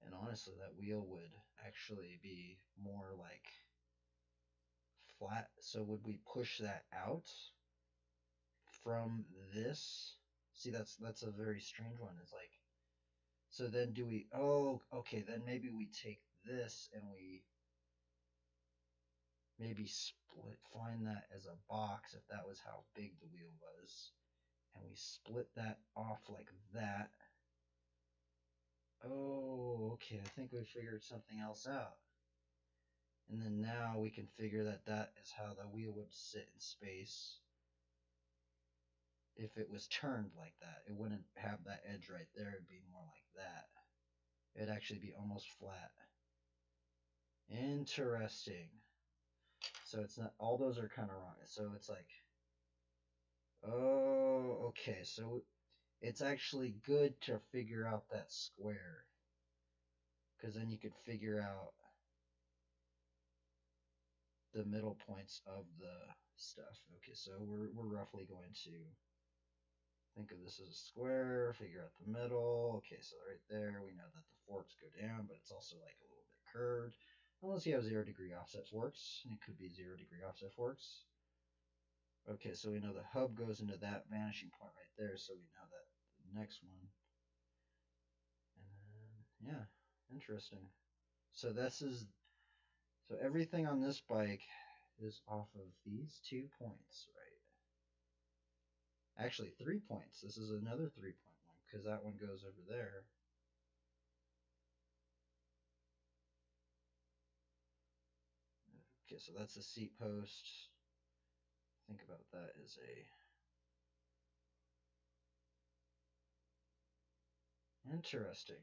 And honestly, that wheel would actually be more like flat. So would we push that out from this? See, that's a very strange one. It's like, so then do we, oh, okay, then maybe we take this and we maybe split, find that as a box if that was how big the wheel was. And we split that off like that. Oh, okay, I think we figured something else out. And then now we can figure that that is how the wheel would sit in space if it was turned like that. It wouldn't have that edge right there. It'd be more like that. It'd actually be almost flat. Interesting. So it's not, all those are kind of wrong. So it's like, oh, okay. So it's actually good to figure out that square, because then you could figure out the middle points of the stuff. Okay, so we're roughly going to think of this as a square, figure out the middle. Okay, so right there, we know that the forks go down, but it's also like a little bit curved. Unless you have 0-degree offset forks, and it could be 0-degree offset forks. Okay, so we know the hub goes into that vanishing point right there, so we know that the next one. And then, yeah, interesting. So so everything on this bike is off of these 2 points, right? Actually, 3 points. This is another 3-point one, because that one goes over there. Okay, so that's a seat post. Think about that as a... Interesting.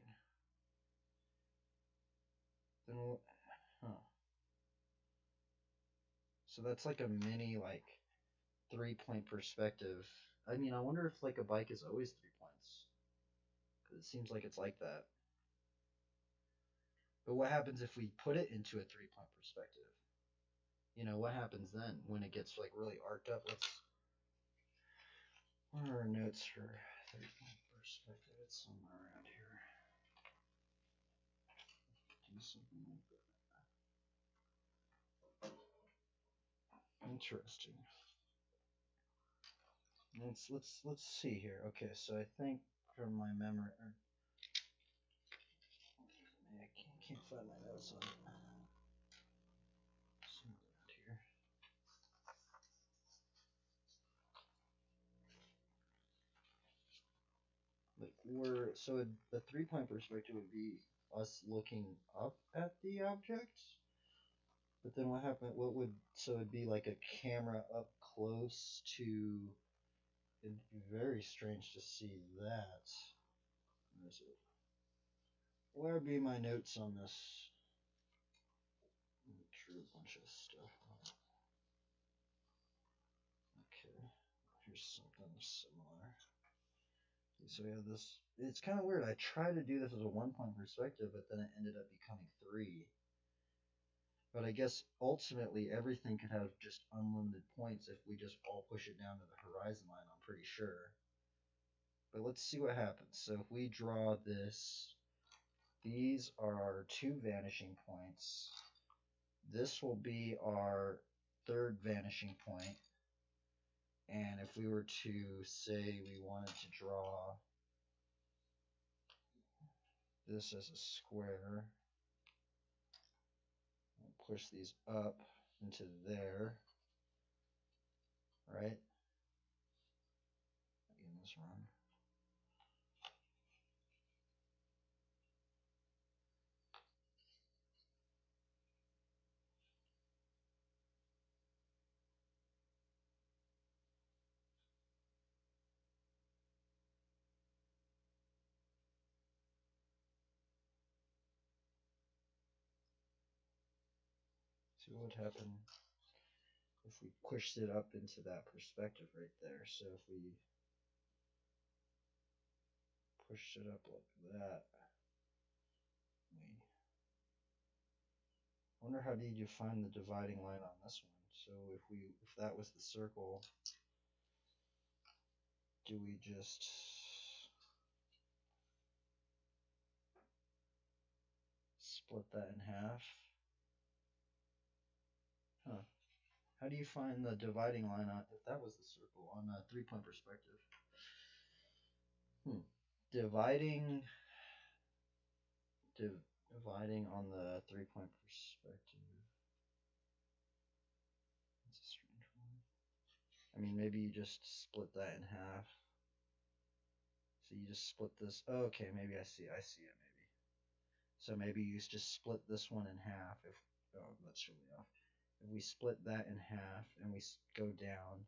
Then we'll... Huh. So that's like a mini, like, 3-point perspective. I mean, I wonder if, like, a bike is always 3 points. Because it seems like it's like that. But what happens if we put it into a 3-point perspective? You know, what happens then when it gets, like, really arced up? What are our notes for 3-point perspective? It's somewhere around here. Do something like that. Interesting. Let's see here. Okay, so I think from my memory, I can't find my notes on it. Somewhere around here. the 3 point perspective would be us looking up at the object. But then what happened? What would so it'd be like a camera up close to. It'd be very strange to see that. Where is it? Where would be my notes on this? Drew a bunch of stuff. Okay, here's something similar. So we have this. It's kind of weird. I tried to do this as a 1 point perspective, but then it ended up becoming 3. But I guess ultimately everything could have just unlimited points if we just all push it down to the horizon line, I'm pretty sure. But let's see what happens. So if we draw this, these are our 2 vanishing points. This will be our 3rd vanishing point. And if we were to say we wanted to draw this as a square, we'll push these up into there, right? Getting this wrong. See what would happen if we pushed it up into that perspective right there. So if we pushed it up like that, I wonder how did you find the dividing line on this one? So if that was the circle, do we just split that in half? Huh. How do you find the dividing line on if that was the circle on a 3 point perspective? Dividing on the 3 point perspective. That's a strange one. I mean, maybe you just split that in half. So you just split this. Oh, okay, maybe I see it. Maybe. So maybe you just split this one in half. That's really off. If we split that in half and we go down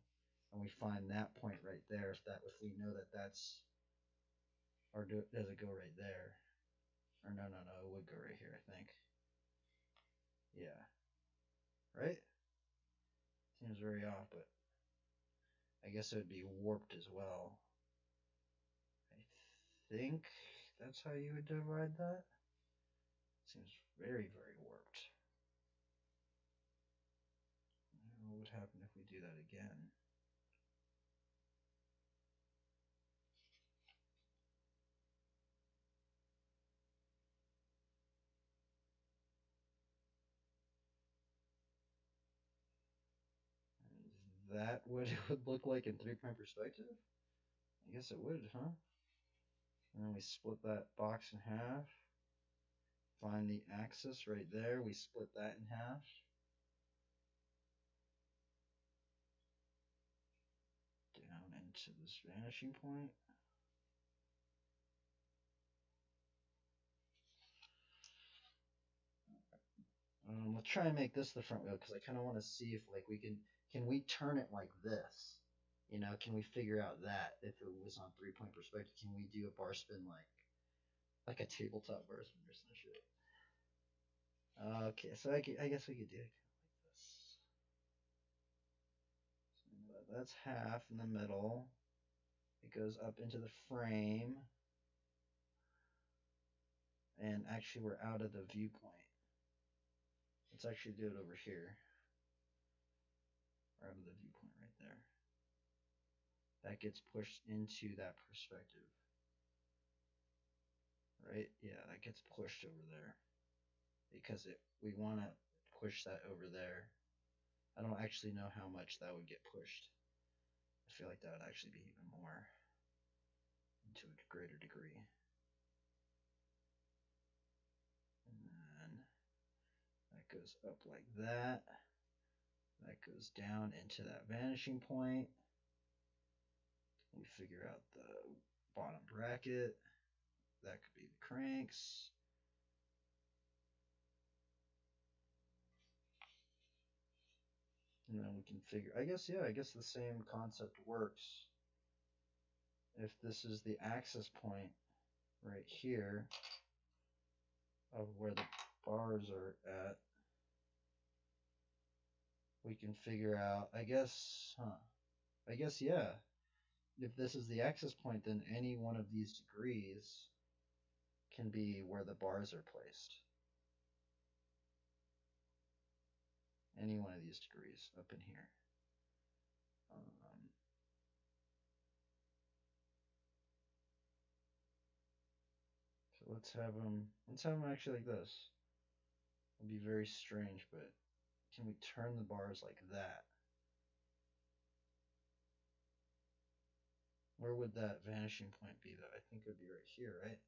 and we find that point right there, if we know that that's, or does it go right there? Or no, it would go right here, I think. Yeah. Right? Seems very off, but I guess it would be warped as well. I think that's how you would divide that. Seems very, very warped. What would happen if we do that again? Is that what it would look like in 3 point perspective? I guess it would, huh? And then we split that box in half. Find the axis right there. We split that in half. Down into this vanishing point. Let's try and make this the front wheel because I kind of want to see if like can we turn it like this? You know, can we figure out that if it was on 3 point perspective? Can we do a bar spin like a tabletop bar spin or some shit? Okay, so I guess we could do it like this. So that's half in the middle. It goes up into the frame. And actually we're out of the viewpoint. Let's actually do it over here. We're out of the viewpoint right there. That gets pushed into that perspective. Right? Yeah, that gets pushed over there. Because we want to push that over there. I don't actually know how much that would get pushed. I feel like that would actually be even more to a greater degree. And then that goes up like that. That goes down into that vanishing point. We figure out the bottom bracket. that could be the cranks. And then we can figure, I guess, yeah, I guess the same concept works. If this is the axis point right here of where the bars are at, we can figure out, I guess, I guess, yeah. If this is the axis point, then any one of these degrees can be where the bars are placed. Any one of these degrees up in here. So let's have them actually like this. It'll be very strange, but can we turn the bars like that? Where would that vanishing point be though? I think it would be right here, right?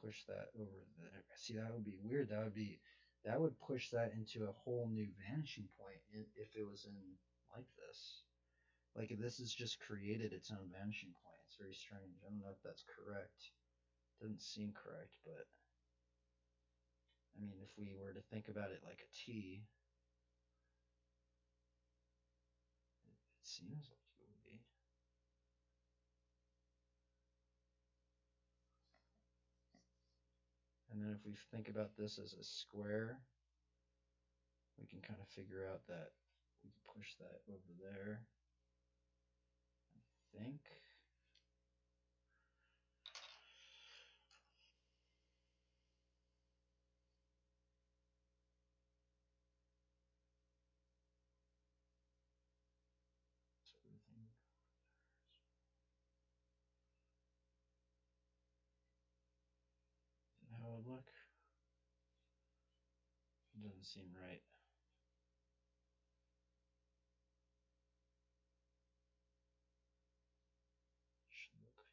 Push that over there. See, that would be weird. That would push that into a whole new vanishing point if it was in like this. Like if this has just created its own vanishing point. It's very strange. I don't know if that's correct. Doesn't seem correct, but I mean, if we were to think about it like a T, it seems like it would be. And then if we think about this as a square, we can kind of figure out that we can push that over there. I think. So everything. Is that how it would look? It doesn't seem right. Should look.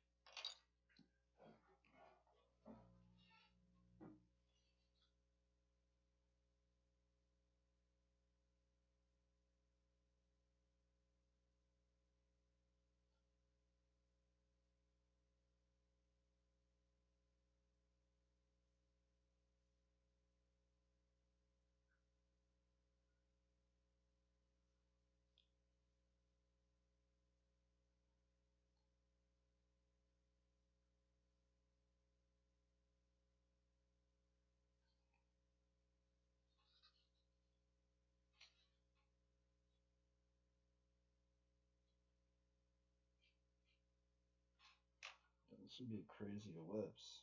This would be a crazy ellipse.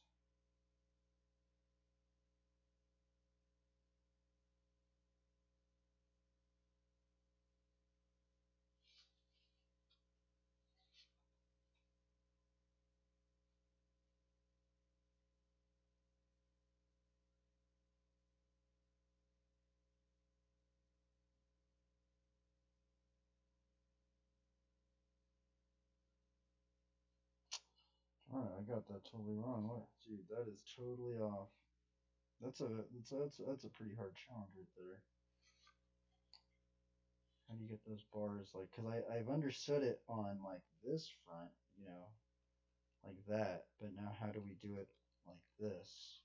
Alright, I got that totally wrong. What? Dude, that is totally off. That's a pretty hard challenge right there. How do you get those bars like? Cause I've understood it on like this front, like that. But now how do we do it like this?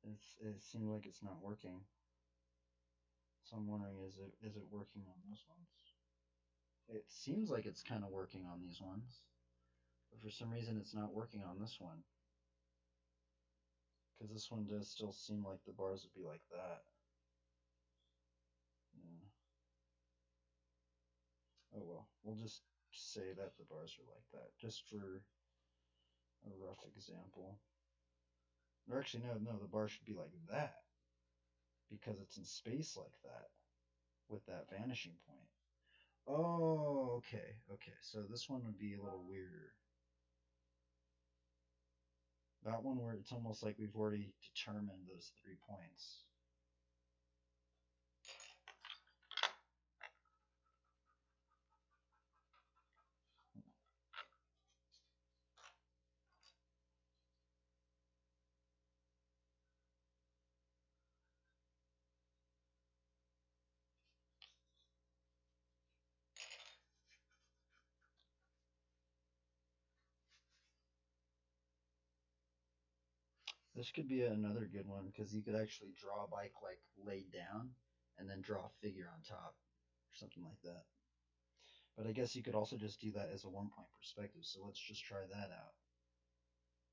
It seems like it's not working. So I'm wondering, is it working on those ones? It seems like it's kind of working on these ones, but for some reason it's not working on this one. Because this one does still seem like the bars would be like that. Yeah. Oh well, we'll just say that the bars are like that, just for a rough example. Or actually, no, the bar should be like that because it's in space like that with that vanishing point. Oh, okay. So this one would be a little weirder. That one where it's almost like we've already determined those 3 points. This could be another good one because you could actually draw a bike like laid down and then draw a figure on top or something like that. But I guess you could also just do that as a 1 point perspective. So let's just try that out.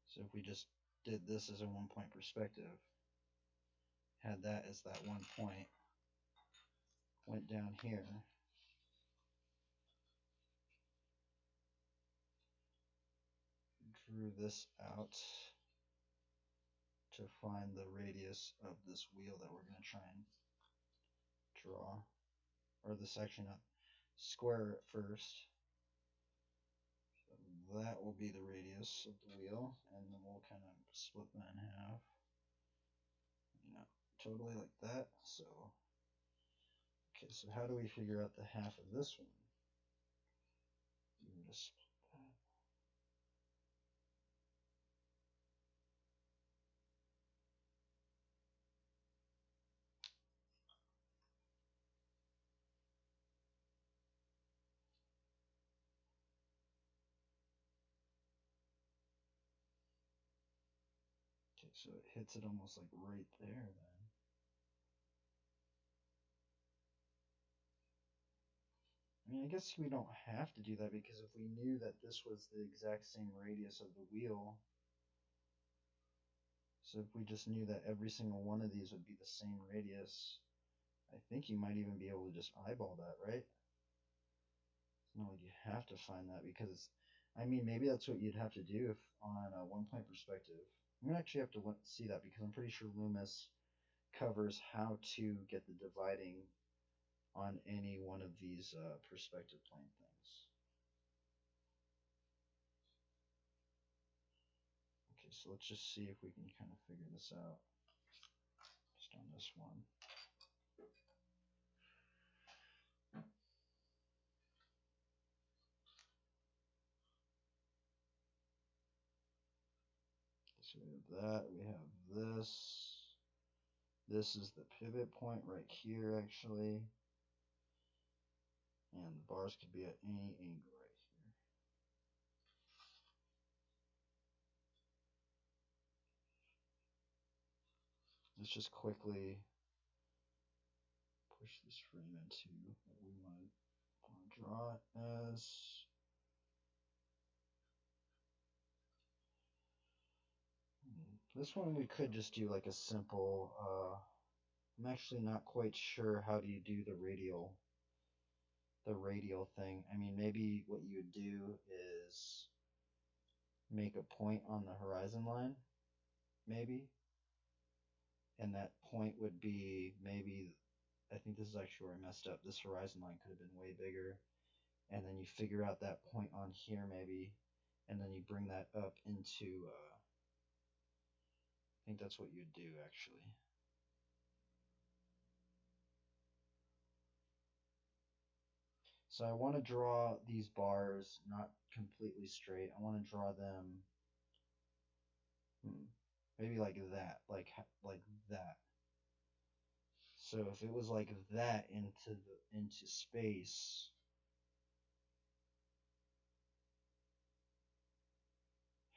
So if we just did this as a 1 point perspective, had that as that 1 point, went down here, drew this out to find the radius of this wheel that we're going to try and draw, or the section up. Square it first. So that will be the radius of the wheel, and then we'll kind of split that in half. Totally like that. So, okay, so how do we figure out the half of this one? You just split that. Okay, so it hits it almost like right there then. I mean, I guess we don't have to do that because if we knew that this was the exact same radius of the wheel, so if we just knew that every single one of these would be the same radius, I think you might even be able to just eyeball that, right? It's not like you have to find that because, I mean, maybe that's what you'd have to do if on a 1 point perspective. I'm going to actually have to see that because I'm pretty sure Loomis covers how to get the dividing on any one of these perspective plane things. Okay, so let's just see if we can kind of figure this out just on this one. So we have that, we have this. This is the pivot point right here, actually. And the bars could be at any angle right here. Let's just quickly push this frame into what we want to draw it as. This one we could just do like a simple, I'm actually not quite sure how do you do the radial thing. I mean, maybe what you would do is make a point on the horizon line, maybe. And that point would be maybe, I think this is actually where I messed up. This horizon line could have been way bigger. And then you figure out that point on here maybe, and then you bring that up into, I think that's what you'd do actually. So I want to draw these bars not completely straight. I want to draw them maybe like that, like that. So if it was like that into space,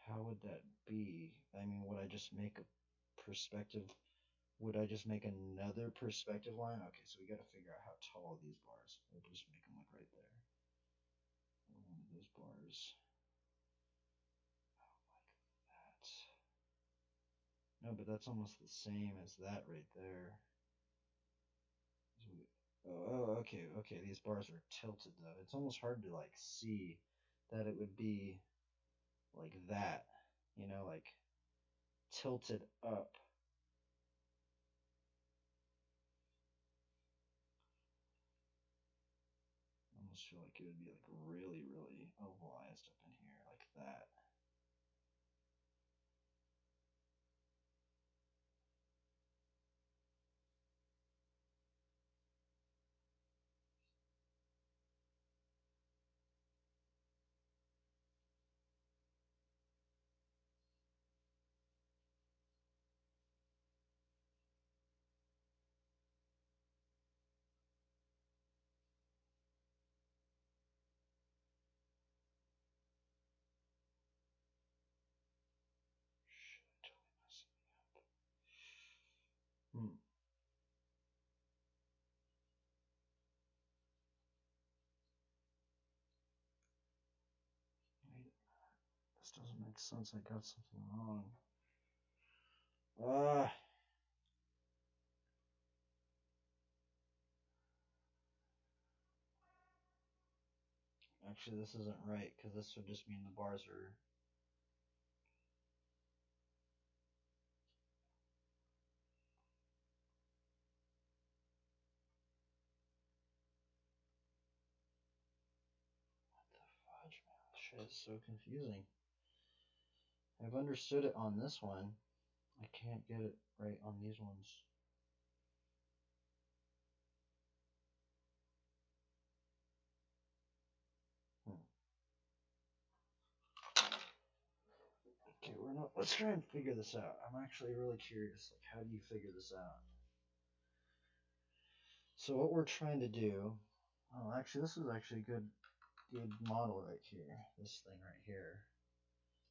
how would that be? I mean, would I just make a perspective? Would I just make another perspective line? Okay, so we got to figure out how tall these bars. We'll just make them like right there. One of those bars. Like that. No, but that's almost the same as that right there. Oh, okay, okay. These bars are tilted though. It's almost hard to like see that it would be like that, like tilted up. I almost feel like it would be like really, really ovalized up in here, like that. This doesn't make sense. I got something wrong. Ah. Actually, this isn't right because this would just mean the bars are. What the fudge, man? This shit is so confusing. I've understood it on this one. I can't get it right on these ones. Okay, we're not. Let's try and figure this out. I'm actually really curious. Like, how do you figure this out? So what we're trying to do. Oh, actually, this is actually a good model right here. This thing right here.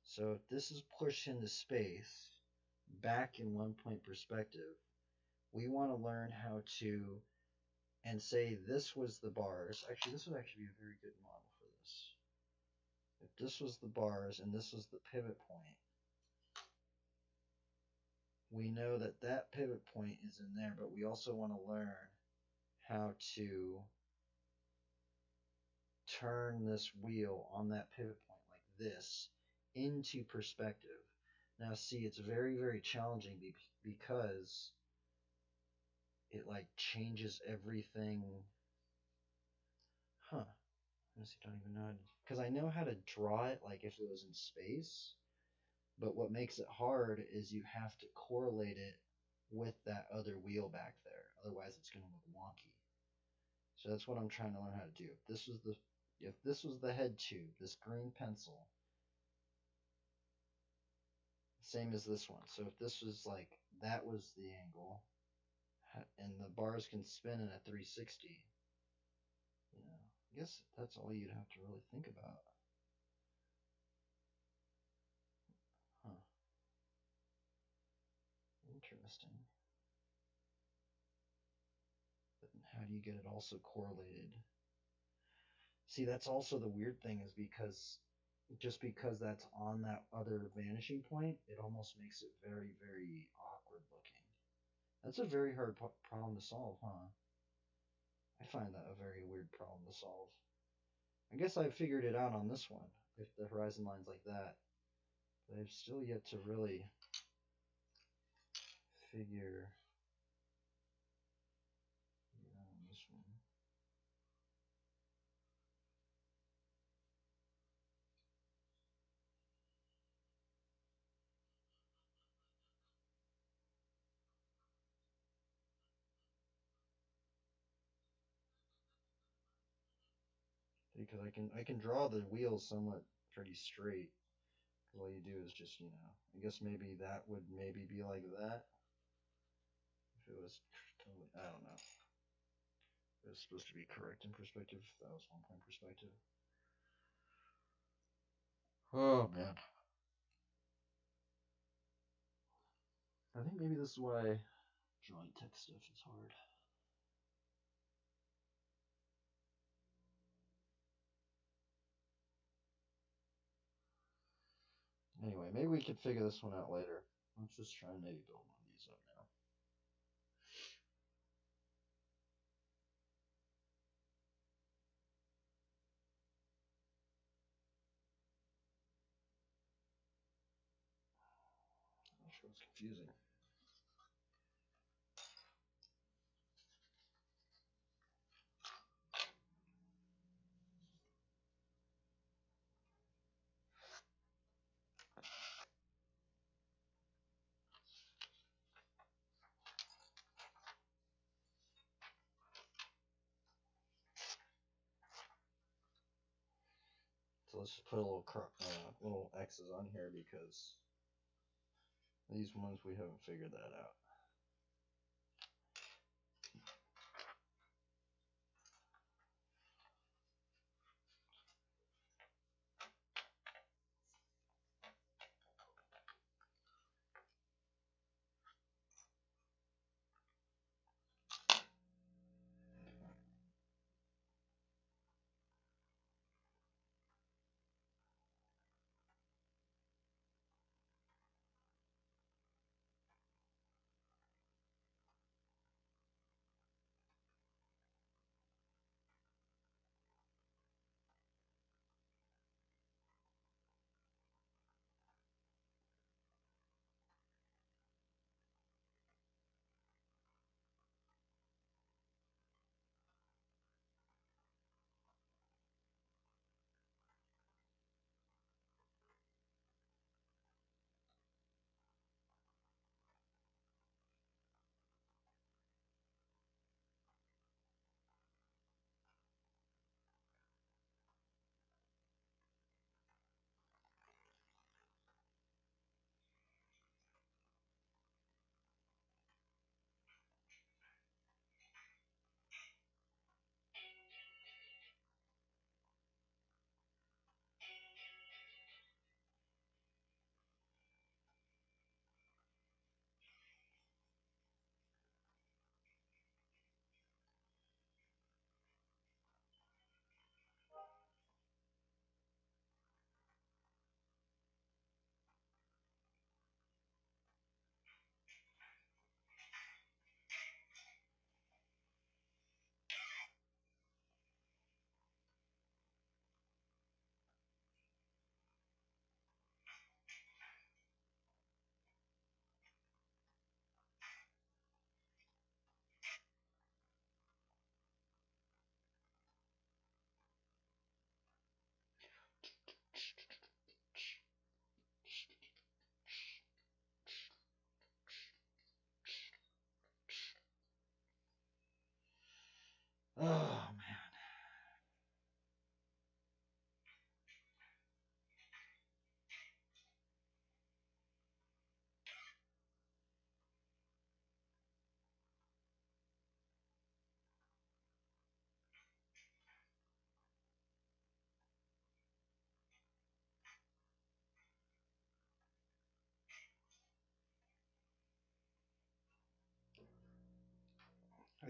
So if this is pushed into space, back in 1 point perspective, we want to learn how to, and say this was the bars. Actually, this would actually be a very good model for this. If this was the bars and this was the pivot point, we know that that pivot point is in there, but we also want to learn how to turn this wheel on that pivot point like this into perspective. Now see, it's very, very challenging because it like changes everything. Huh. I honestly don't even know. Because I know how to draw it like if it was in space, but what makes it hard is you have to correlate it with that other wheel back there. Otherwise, it's going to look wonky. So that's what I'm trying to learn how to do. If this was the head tube, this green pencil, same as this one. So if this was like that was the angle, and the bars can spin in a 360, I guess that's all you'd have to really think about. Huh. Interesting. But how do you get it also correlated? See, that's also the weird thing is because just because that's on that other vanishing point, it almost makes it very, very awkward looking. That's a very hard problem to solve, huh? I find that a very weird problem to solve. I guess I figured it out on this one, if the horizon line's like that. But I've still yet to really figure it out on this one. Because I can draw the wheels somewhat pretty straight. Because all you do is just, I guess maybe that would maybe be like that. If it was totally, I don't know. It was supposed to be correct in perspective. That was 1 point perspective. Oh man. I think maybe this is why drawing text stuff is hard. Anyway, maybe we could figure this one out later. Let's just try and maybe build one of these up now. I'm sure it's confusing. So let's just put a little X's on here because these ones we haven't figured that out.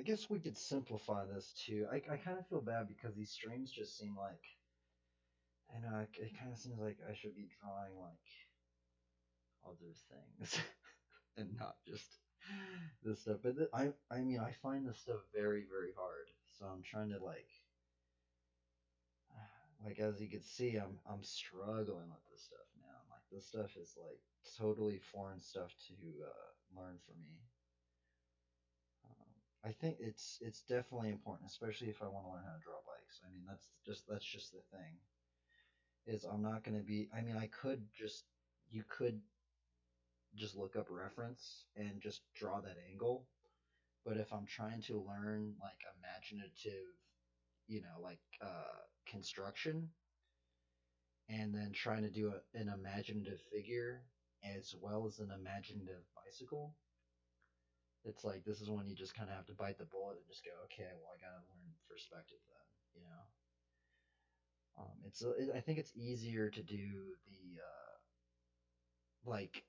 I guess we could simplify this too. I kind of feel bad because these streams just seem like, I know, it kind of seems like I should be drawing like other things and not just this stuff. But I mean, I find this stuff very, very hard. So I'm trying to like as you can see, I'm struggling with this stuff now. Like this stuff is like totally foreign stuff to learn for me. I think it's definitely important, especially if I want to learn how to draw bikes. I mean, that's just the thing. Is I'm not going to be. I mean, I could just you could just look up reference and just draw that angle. But if I'm trying to learn like imaginative, like construction, and then trying to do an imaginative figure as well as an imaginative bicycle, it's like this is when you just kind of have to bite the bullet and just go, okay, well, I gotta learn perspective then. I think it's easier to do like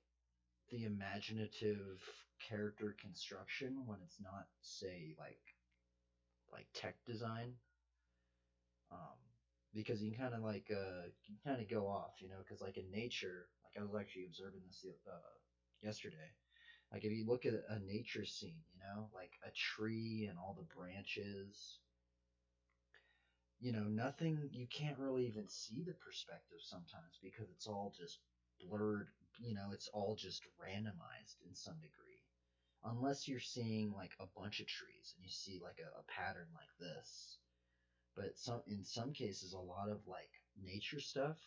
the imaginative character construction when it's not, say, like tech design, um, because you can kind of go off, because like in nature, like I was actually observing this yesterday. Like if you look at a nature scene, like a tree and all the branches, nothing, you can't really even see the perspective sometimes because it's all just blurred, it's all just randomized in some degree. Unless you're seeing like a bunch of trees and you see like a pattern like this. But in some cases, a lot of like nature stuff,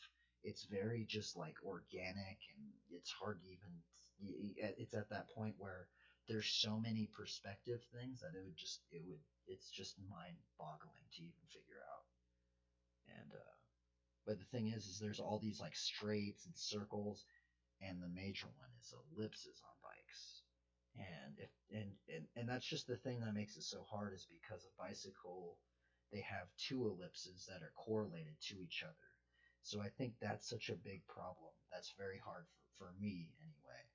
it's very just like organic, and it's hard to even. It's at that point where there's so many perspective things that it's just mind boggling to even figure out. And but the thing is there's all these like straights and circles, and the major one is ellipses on bikes. And that's just the thing that makes it so hard, is because a bicycle, they have two ellipses that are correlated to each other. So I think that's such a big problem. That's very hard for me anyway.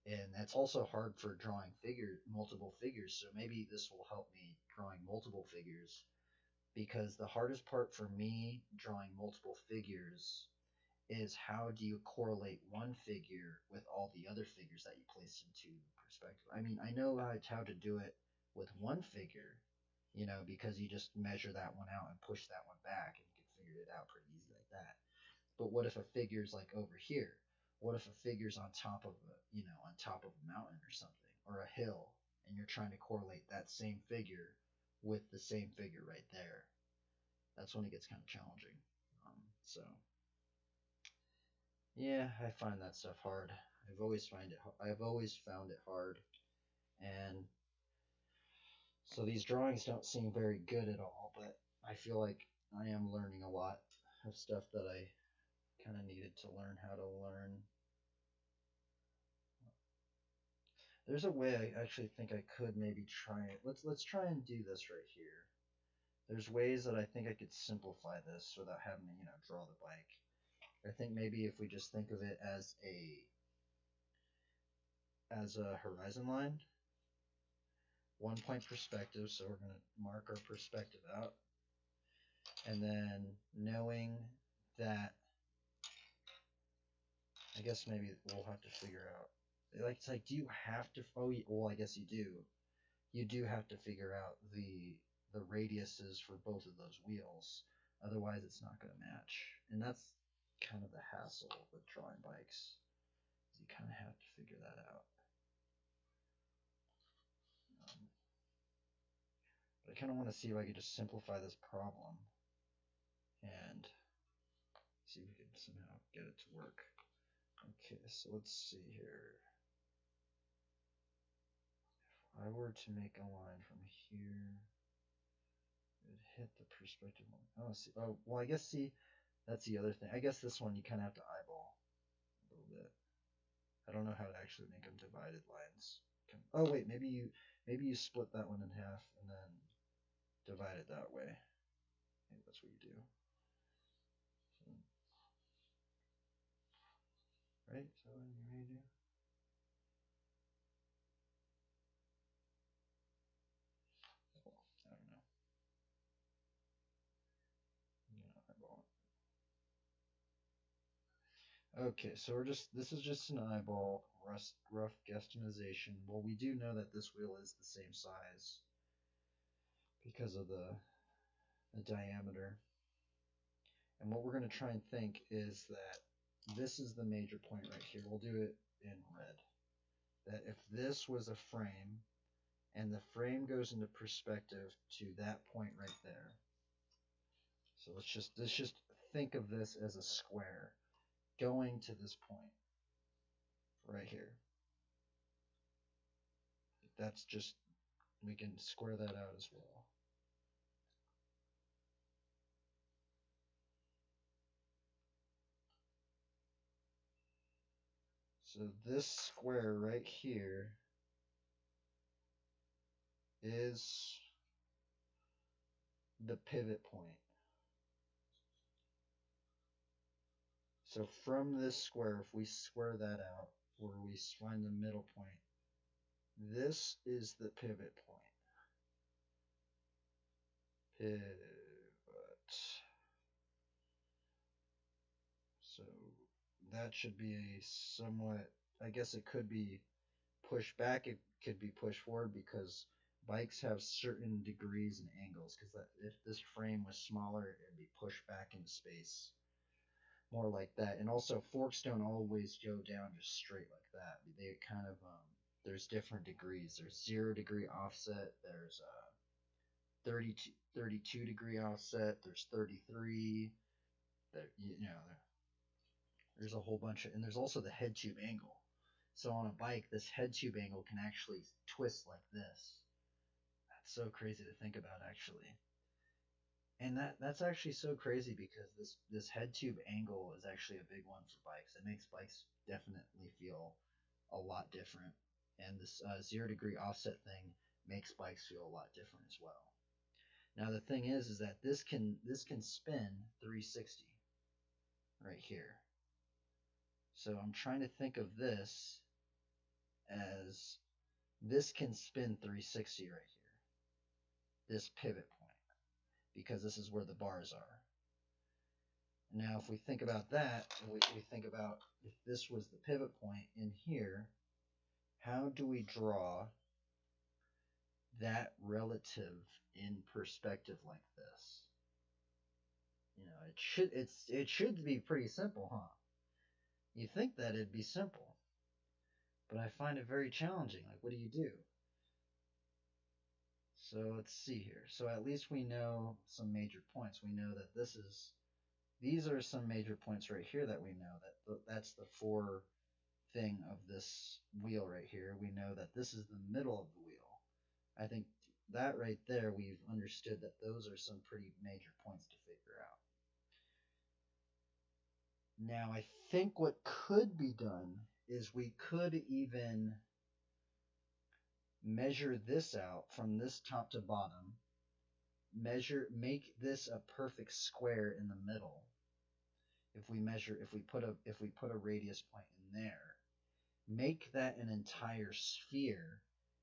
And that's also hard for drawing multiple figures. So maybe this will help me drawing multiple figures, because the hardest part for me drawing multiple figures is how do you correlate one figure with all the other figures that you place into perspective. I mean, I know how to do it with one figure, because you just measure that one out and push that one back, and you can figure it out pretty easy like that. But what if a figure's like over here? What if a figure's on top of on top of a mountain or something, or a hill, and you're trying to correlate that same figure with the same figure right there? That's when it gets kind of challenging. So yeah, I find that stuff hard. I've always found it hard, and so these drawings don't seem very good at all. But I feel like I am learning a lot of stuff that I kind of needed to learn how to learn. There's a way I actually think I could maybe try it. Let's try and do this right here. There's ways that I think I could simplify this without having to draw the bike. I think maybe if we just think of it as a horizon line, 1 point perspective, so we're going to mark our perspective out, and then knowing that, I guess maybe we'll have to figure out, it's like, do you have to, well, I guess you do have to figure out the radiuses for both of those wheels, otherwise it's not going to match. And that's kind of the hassle with drawing bikes, is you kind of have to figure that out. But I kind of want to see if I could just simplify this problem and see if we can somehow get it to work. Okay, so let's see here. If I were to make a line from here, it would hit the perspective one. Oh, see. Oh, well, I guess, see, that's the other thing. I guess this one you kind of have to eyeball a little bit. I don't know how to actually make them divided lines. Oh, wait, maybe you split that one in half and then divide it that way. Maybe that's what you do. So, right? Is that what you're ready to do? Okay, so this is just an eyeball, rough guesstimation. Well, we do know that this wheel is the same size because of the diameter. And what we're going to try and think is that this is the major point right here. We'll do it in red. That if this was a frame, and the frame goes into perspective to that point right there. So let's just think of this as a square going to this point right here. That's just, we can square that out as well. So this square right here is the pivot point. So from this square, if we square that out, where we find the middle point, this is the pivot point. Pivot. So that should be a somewhat, I guess it could be pushed back, it could be pushed forward because bikes have certain degrees and angles. Because if this frame was smaller, it'd be pushed back into space, more like that. And also, forks don't always go down just straight like that. They kind of there's different degrees. There's 0 degree offset. There's 32 degree offset. There's 33. There, there's a whole bunch of, and there's also the head tube angle. So on a bike, this head tube angle can actually twist like this. That's so crazy to think about, actually. And that's actually so crazy because this head tube angle is actually a big one for bikes. It makes bikes definitely feel a lot different, and this 0 degree offset thing makes bikes feel a lot different as well. Now the thing is that this can spin 360 right here. So I'm trying to think of this as this can spin 360 right here, this pivot point, because this is where the bars are. Now, if we think about that, we think about if this was the pivot point in here, how do we draw that relative in perspective like this? It should be pretty simple, huh? You think that it'd be simple, but I find it very challenging. Like, what do you do? So let's see here. So at least we know some major points. We know that these are some major points right here that we know that that's the fore thing of this wheel right here. We know that this is the middle of the wheel. I think that right there, we've understood that those are some pretty major points to figure out. Now, I think what could be done is we could even measure this out from this top to bottom, make this a perfect square in the middle. If we put a radius point in there, make that an entire sphere,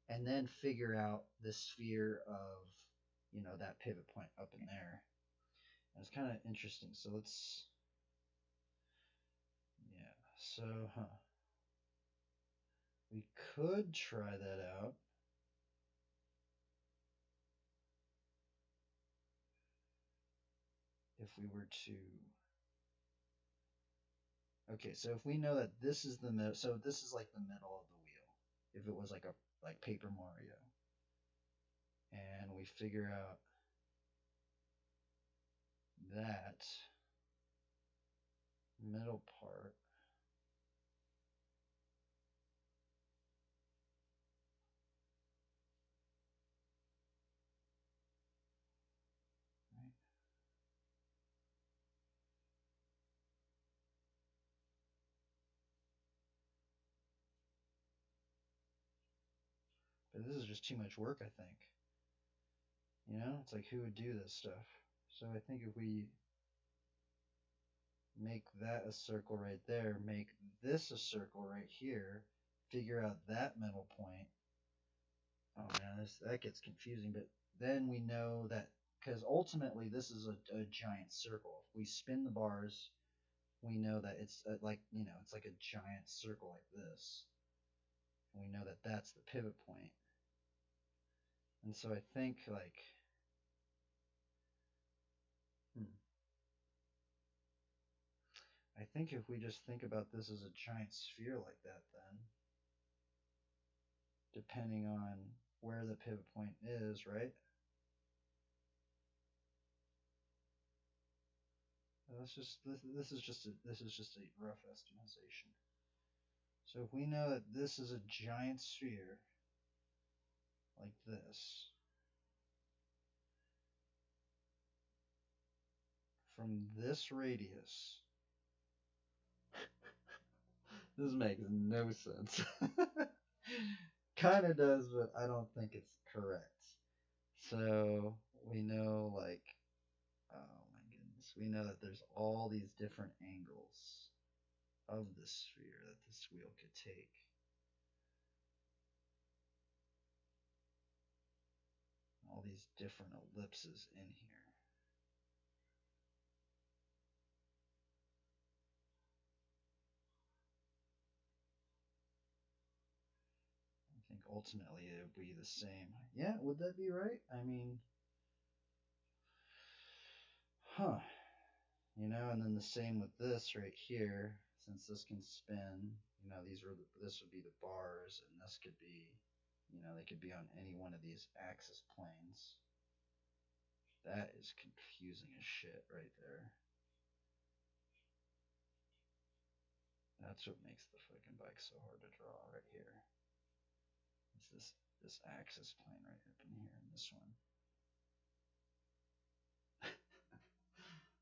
and then figure out the sphere of that pivot point up in there. And it's kind of interesting. So we could try that out. If we were to, okay, so if we know that this is the middle, so this is like the middle of the wheel. If it was like Paper Mario, and we figure out that middle part, right? But this is just too much work, I think. It's like, who would do this stuff? So I think if we make that a circle right there, make this a circle right here, figure out that middle point. Oh man, that gets confusing, but then we know that, because ultimately this is a giant circle. If we spin the bars we know that it's like, it's like a giant circle like this. And we know that that's the pivot point. And so I think like, hmm, I think if we just think about this as a giant sphere like that, then depending on where the pivot point is, right? This is just a rough estimation. So if we know that this is a giant sphere like this, from this radius, this makes no sense. Kind of does, but I don't think it's correct. So we know, like, oh my goodness, we know that there's all these different angles of the sphere that this wheel could take. All these different ellipses in here. I think ultimately it would be the same. Yeah, would that be right? I mean, huh. And then the same with this right here, since this can spin. This would be the bars, and this could be, they could be on any one of these axis planes. That is confusing as shit right there. That's what makes the fucking bike so hard to draw right here. It's this axis plane right up in here in this one.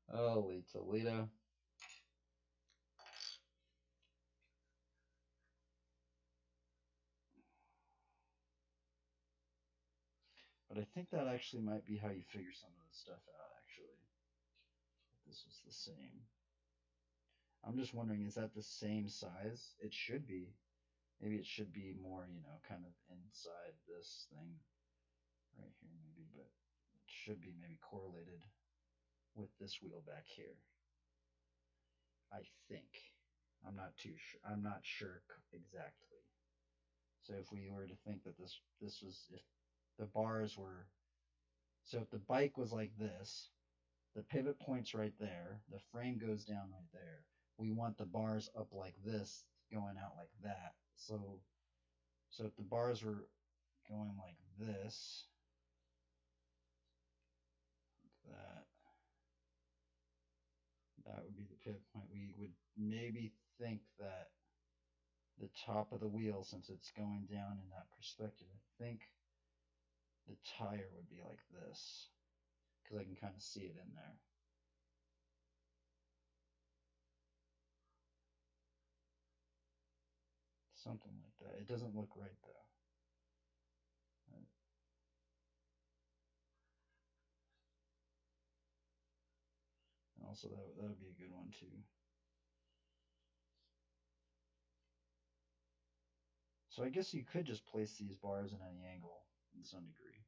Holy Toledo. But I think that actually might be how you figure some of this stuff out, actually. This was the same. I'm just wondering, is that the same size? It should be. Maybe it should be more, kind of inside this thing right here, maybe, but it should be maybe correlated with this wheel back here. I think. I'm not too sure. I'm not sure exactly. So if we were to think that this was, if the bars were, so if the bike was like this, the pivot point's right there, the frame goes down right there. We want the bars up like this, going out like that. So if the bars were going like this, that that would be the pivot point. We would maybe think that the top of the wheel, since it's going down in that perspective, I think the tire would be like this, because I can kind of see it in there. Something like that. It doesn't look right though. And also that would be a good one too. So I guess you could just place these bars in any angle in some degree.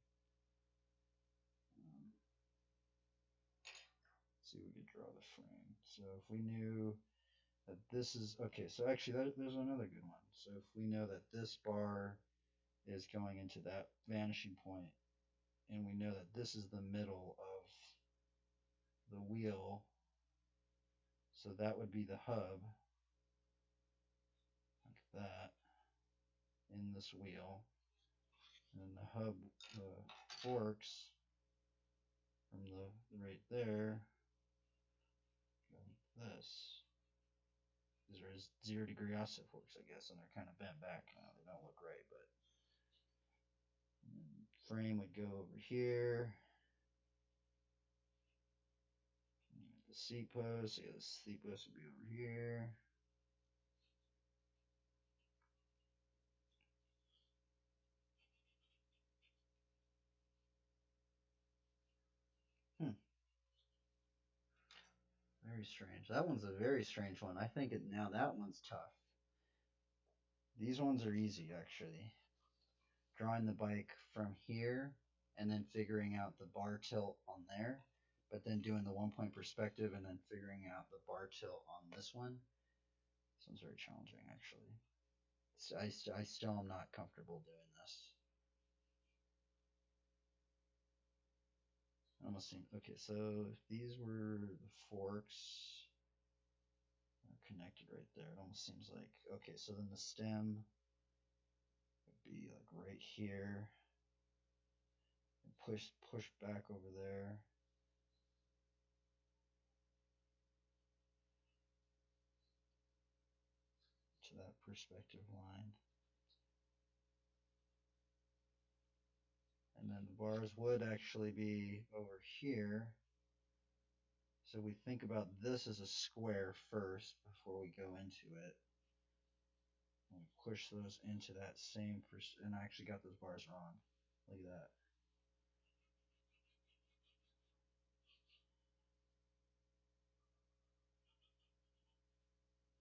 See, we could draw the frame. So if we knew that this is, okay, so actually there's another good one. So if we know that this bar is going into that vanishing point, and we know that this is the middle of the wheel, so that would be the hub, like that, in this wheel. And then the hub forks from the right there, like this. These are 0-degree offset forks, I guess, and they're kind of bent back. They don't look right, but frame would go over here. The seat post, yeah, the seat post would be over here. Very strange. That one's a very strange one. I think now that one's tough. These ones are easy, actually. Drawing the bike from here and then figuring out the bar tilt on there. but then doing the 1 point perspective and then figuring out the bar tilt on this one. This one's very challenging, actually. I still am not comfortable doing this. Almost seems okay. So if these were the forks are connected right there, it almost seems like okay. So then the stem would be like right here, and push back over there. To that perspective line. And then the bars would actually be over here. So we think about this as a square first before we go into it. And we push those into that same, and I actually got those bars wrong. Look at that.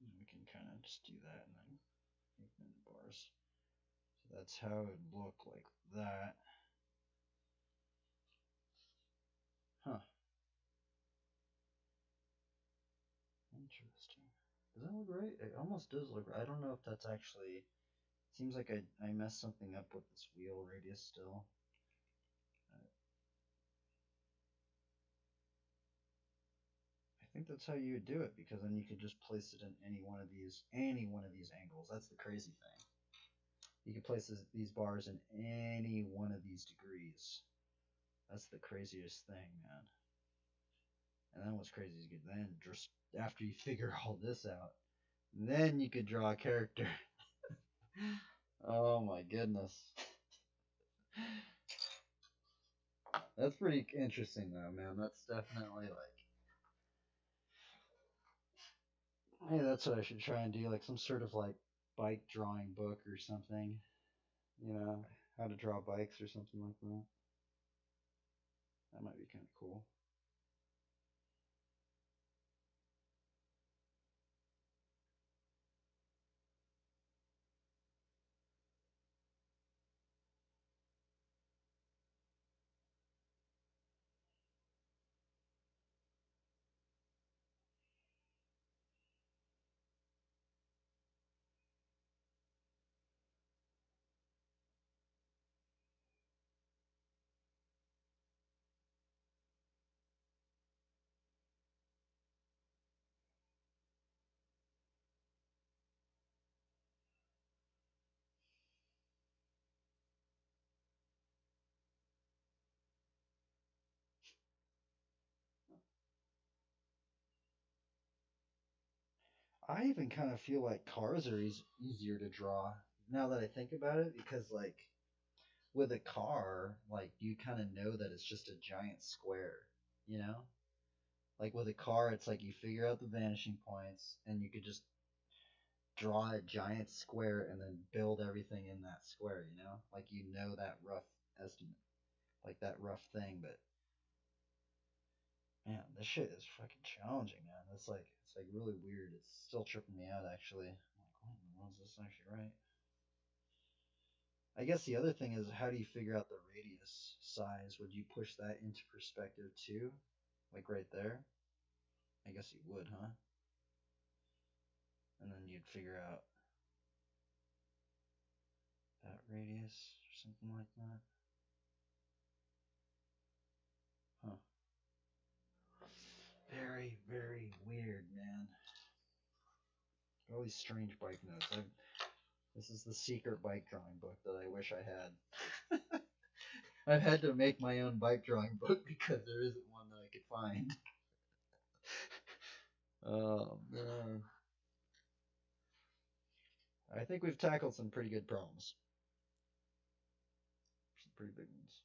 And we can kind of just do that and then make them into bars. So that's how it would look like that. Huh. Interesting. Does that look right? It almost does look right. I don't know if that's actually. Seems like I messed something up with this wheel radius still. I think that's how you would do it because then you could just place it in any one of these angles. That's the crazy thing. You could place these bars in any one of these degrees. That's the craziest thing, man. And then what's crazy is then just after you figure all this out, then you could draw a character. Oh my goodness. That's pretty interesting though, man. That's definitely like, hey, that's what I should try and do, like some sort of like bike drawing book or something. You know, how to draw bikes or something like that. That might be kind of cool. I even kind of feel like cars are easier to draw now that I think about it because like with a car, like you kind of know that it's just a giant square, you know? Like with a car, it's like you figure out the vanishing points and you could just draw a giant square and then build everything in that square, you know? Like you know that rough estimate, like that rough thing, but man, this shit is fucking challenging, man. It's like really weird. It's still tripping me out actually. I'm like, what in the world is this actually right? I guess the other thing is how do you figure out the radius size? Would you push that into perspective too? Like right there? I guess you would, huh? And then you'd figure out that radius or something like that. Huh. Very, very weird, man. All these strange bike notes. This is the secret bike drawing book that I wish I had. I've had to make my own bike drawing book because there isn't one that I could find. Oh man. I think we've tackled some pretty good problems. Some pretty big ones.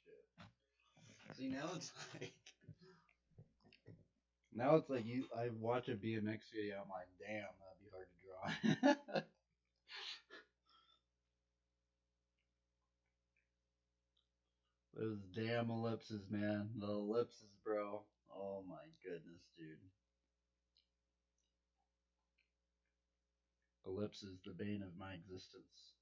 shit. See, now it's like I watch a BMX video, I'm like, damn, that'd be hard to draw. Those damn ellipses, man. The ellipses, bro. Oh my goodness, dude. Ellipses, the bane of my existence.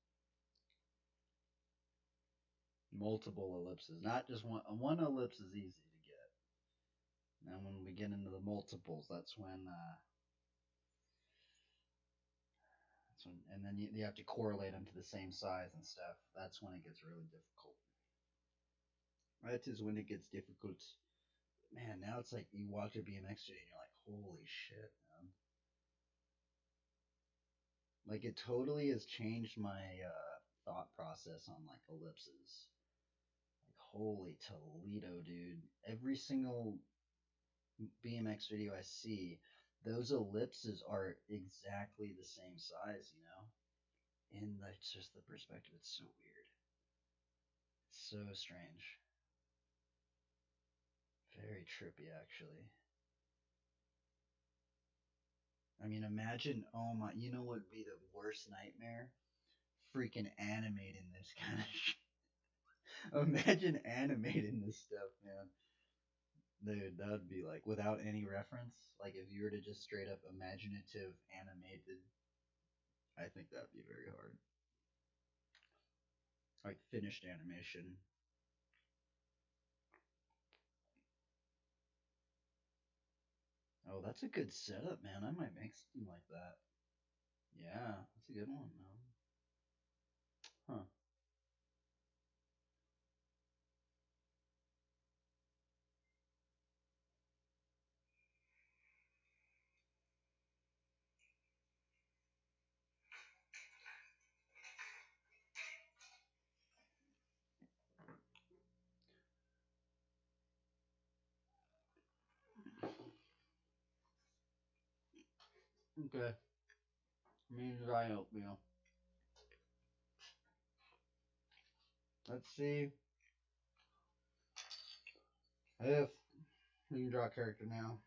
Multiple ellipses, not just one. One ellipse is easy to get. And when we get into the multiples, and then you have to correlate them to the same size and stuff. That's when it gets really difficult. That is when it gets difficult. Man, now it's like you watch a BMX video and you're like, holy shit, man. Like it totally has changed my thought process on like ellipses. Like holy Toledo, dude. Every single BMX video I see, those ellipses are exactly the same size, you know? And that's just the perspective. It's so weird. It's so strange. Very trippy, actually. I mean, imagine, oh my, you know what would be the worst nightmare? Freaking animating this kind of shit. Imagine animating this stuff, man. Dude, that would be like, without any reference, like if you were to just straight up imaginative animated, I think that'd be very hard. Like finished animation. Oh, that's a good setup, man. I might make something like that. Yeah, that's a good one, man. Huh. Okay. Me dry oatmeal. Let's see if we can draw a character now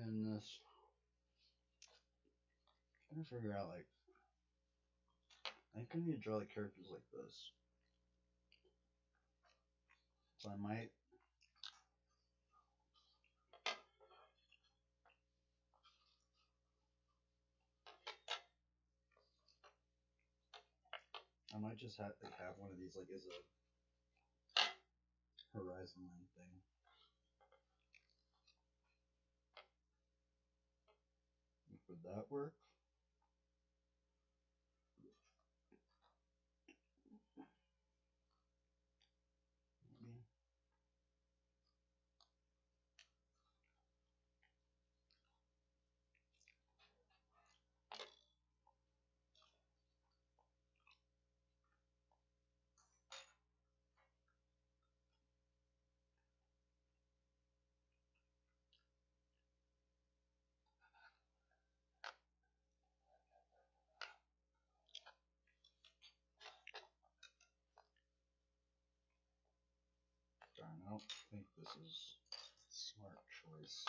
in this. I'm trying to figure out like I think I need to draw the characters like this. So I might just have one of these like as a horizon line thing. Would that work? Maybe. Darn, I don't think this is a smart choice.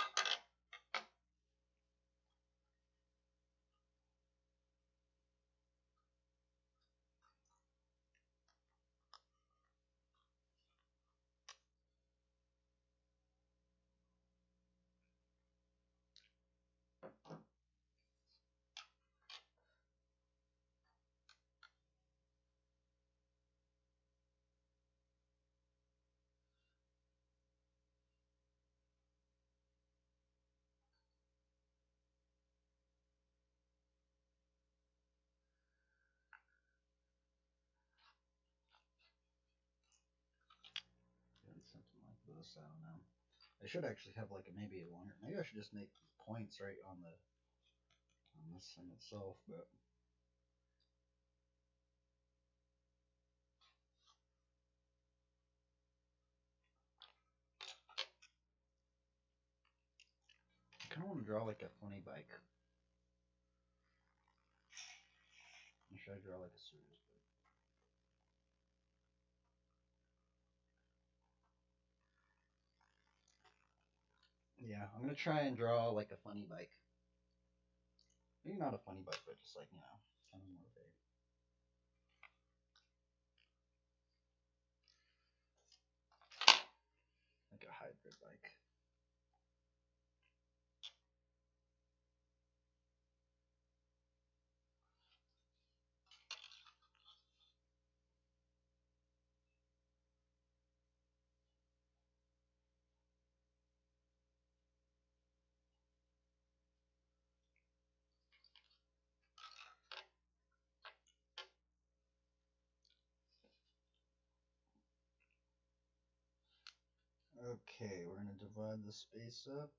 Doing something like this, I don't know. I should actually have like a maybe a longer. Maybe I should just make points right on this thing itself, but I kind of want to draw like a funny bike. Or should I draw like a serious bike? Yeah, I'm gonna try and draw like a funny bike. Maybe not a funny bike, but just like, kind of more vague. Like a hybrid bike. Okay, we're gonna divide the space up.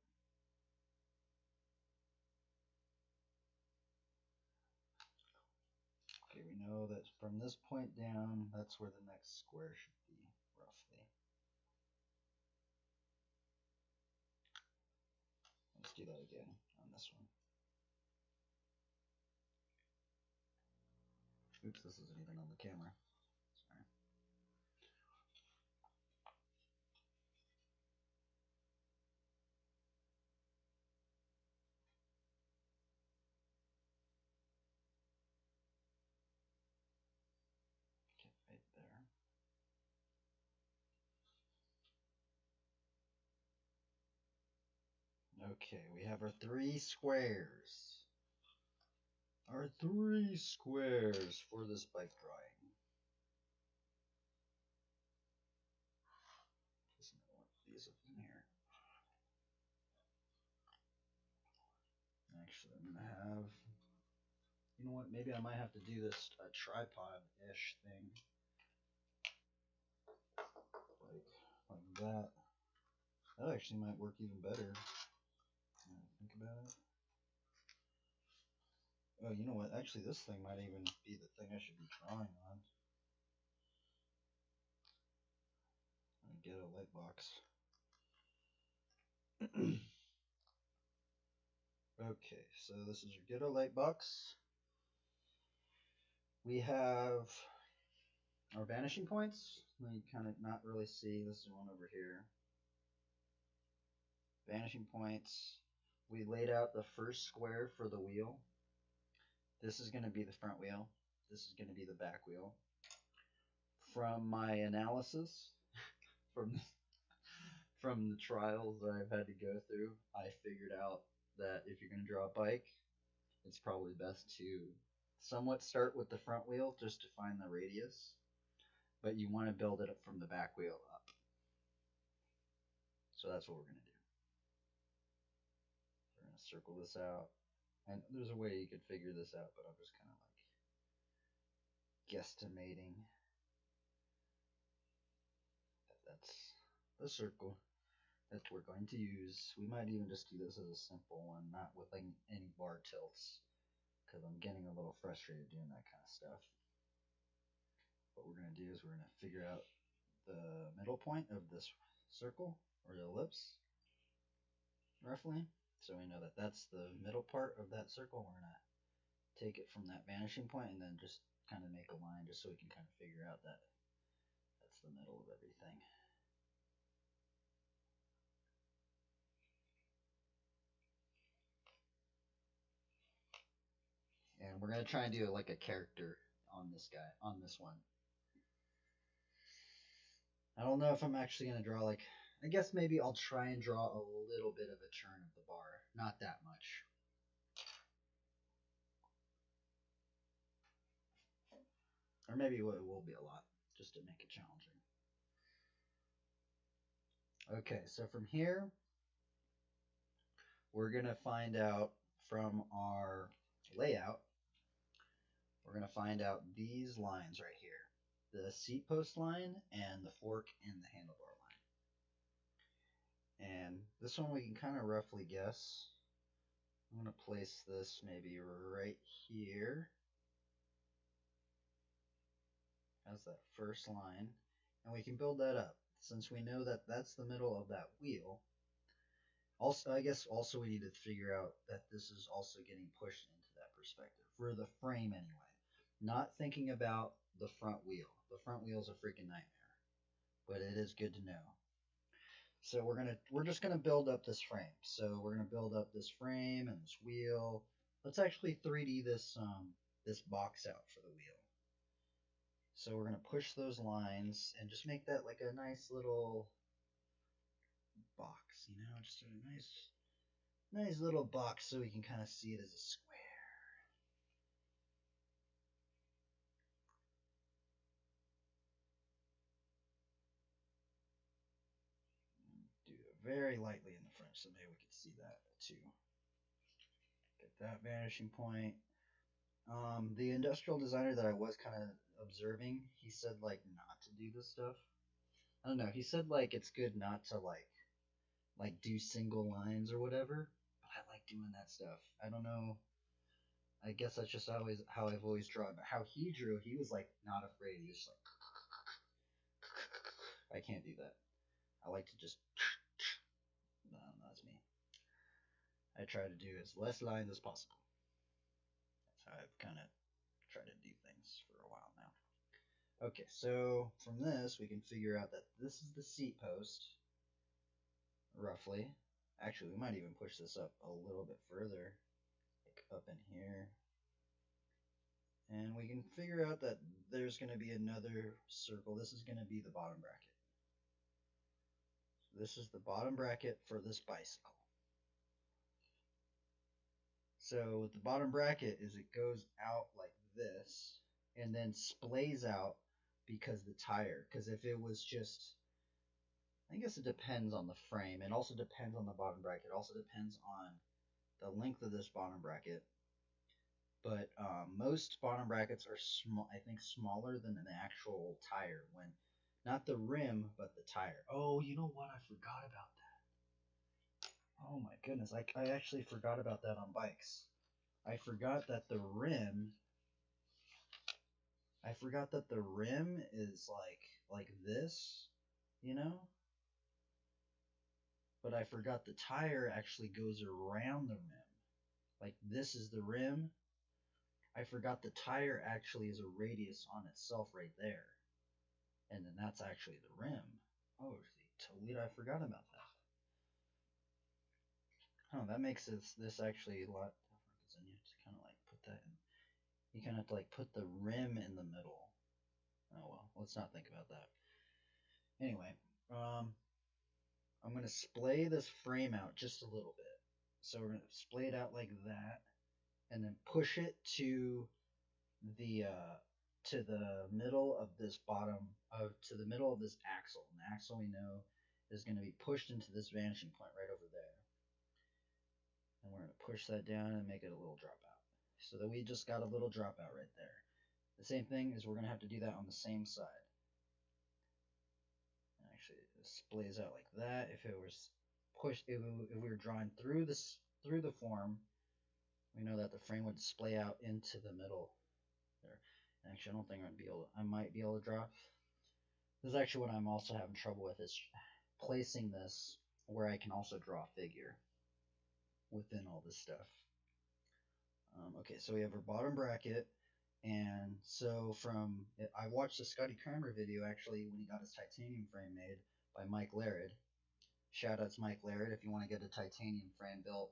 Okay, we know that from this point down, that's where the next square should be, roughly. Let's do that again on this one. Oops, this isn't even on the camera. Sorry. Okay, right there. Okay, we have our three squares. Our three squares for this bike drawing. Just want these up in here. Actually, I'm gonna have. You know what? Maybe I might have to do this tripod-ish thing, like that. That actually might work even better. Think about it. Oh, you know what? Actually, this thing might even be the thing I should be drawing on. Get a light box. Okay, so this is your ghetto light box. We have our vanishing points. You kind of not really see. This is one over here. Vanishing points. We laid out the first square for the wheel. This is going to be the front wheel. This is going to be the back wheel. From my analysis, from the trials that I've had to go through, I figured out that if you're going to draw a bike, it's probably best to somewhat start with the front wheel just to find the radius, but you want to build it up from the back wheel up. So that's what we're going to do. We're going to circle this out. And there's a way you could figure this out, but I'm just kind of like guesstimating that that's the circle that we're going to use. We might even just do this as a simple one, not with like any bar tilts, because I'm getting a little frustrated doing that kind of stuff. What we're going to do is we're going to figure out the middle point of this circle or the ellipse, roughly. So we know that that's the middle part of that circle. We're going to take it from that vanishing point and then just kind of make a line just so we can kind of figure out that that's the middle of everything. And we're going to try and do like a character on this guy, on this one. I don't know if I'm actually going to draw like, I guess maybe I'll try and draw a little bit of a turn of the bar. Not that much. Or maybe it will be a lot, just to make it challenging. Okay, so from here, we're going to find out from our layout, we're going to find out these lines right here. The seat post line and the fork and the handlebar line. And this one we can kind of roughly guess. I'm going to place this maybe right here as that first line. And we can build that up. Since we know that that's the middle of that wheel, also, I guess also we need to figure out that this is also getting pushed into that perspective, for the frame anyway. Not thinking about the front wheel. The front wheel is a freaking nightmare, but it is good to know. So we're just gonna build up this frame. So we're gonna build up this frame and this wheel. Let's actually 3D this box out for the wheel. So we're gonna push those lines and just make that like a nice little box, just a nice little box so we can kind of see it as a square. Do it very lightly in the front so maybe we can see that too. Get that vanishing point. The industrial designer that I was kind of observing, he said like not to do this stuff. I don't know. He said like it's good not to like do single lines or whatever. But I like doing that stuff. I don't know. I guess that's just always how I've always drawn. But how he drew, he was like not afraid. He was just like I can't do that. I like to just no, that's me. I try to do as less lines as possible. That's how I've kind of tried to do things for a while now. Okay, so from this we can figure out that this is the seat post, roughly. Actually, we might even push this up a little bit further, like up in here. And we can figure out that there's going to be another circle. This is going to be the bottom bracket. So this is the bottom bracket for this bicycle. So with the bottom bracket is it goes out like this and then splays out because the tire. Because if it was just, I guess it depends on the frame. It also depends on the bottom bracket. It also depends on the length of this bottom bracket. But most bottom brackets are small. I think smaller than the actual tire. When not the rim, but the tire. Oh, you know what? I forgot about that. Oh my goodness, I actually forgot about that on bikes. I forgot that the rim. I forgot that the rim is like this, you know. But I forgot the tire actually goes around the rim. Like this is the rim. I forgot the tire actually is a radius on itself right there. And then that's actually the rim. Oh, Toledo, I forgot about that. Oh, that makes this actually a lot different because then you have to kind of like put that in. You kind of have to like put the rim in the middle. Oh well, let's not think about that. Anyway, I'm gonna splay this frame out just a little bit. So we're gonna splay it out like that, and then push it the uh, to the middle of this to the middle of this axle. And the axle we know is going to be pushed into this vanishing point right over there. And we're going to push that down and make it a little dropout. So that we just got a little dropout right there. The same thing is we're going to have to do that on the same side. And actually, it splays out like that. If it was pushed, if we were drawing through the form, we know that the frame would splay out into the middle there. Actually, I don't think I might be able to draw. This is actually what I'm also having trouble with is placing this where I can also draw a figure within all this stuff. Okay, so we have our bottom bracket, and so I watched a Scotty Kramer video actually when he got his titanium frame made by Mike Laird. Shout out to Mike Laird. If you want to get a titanium frame built,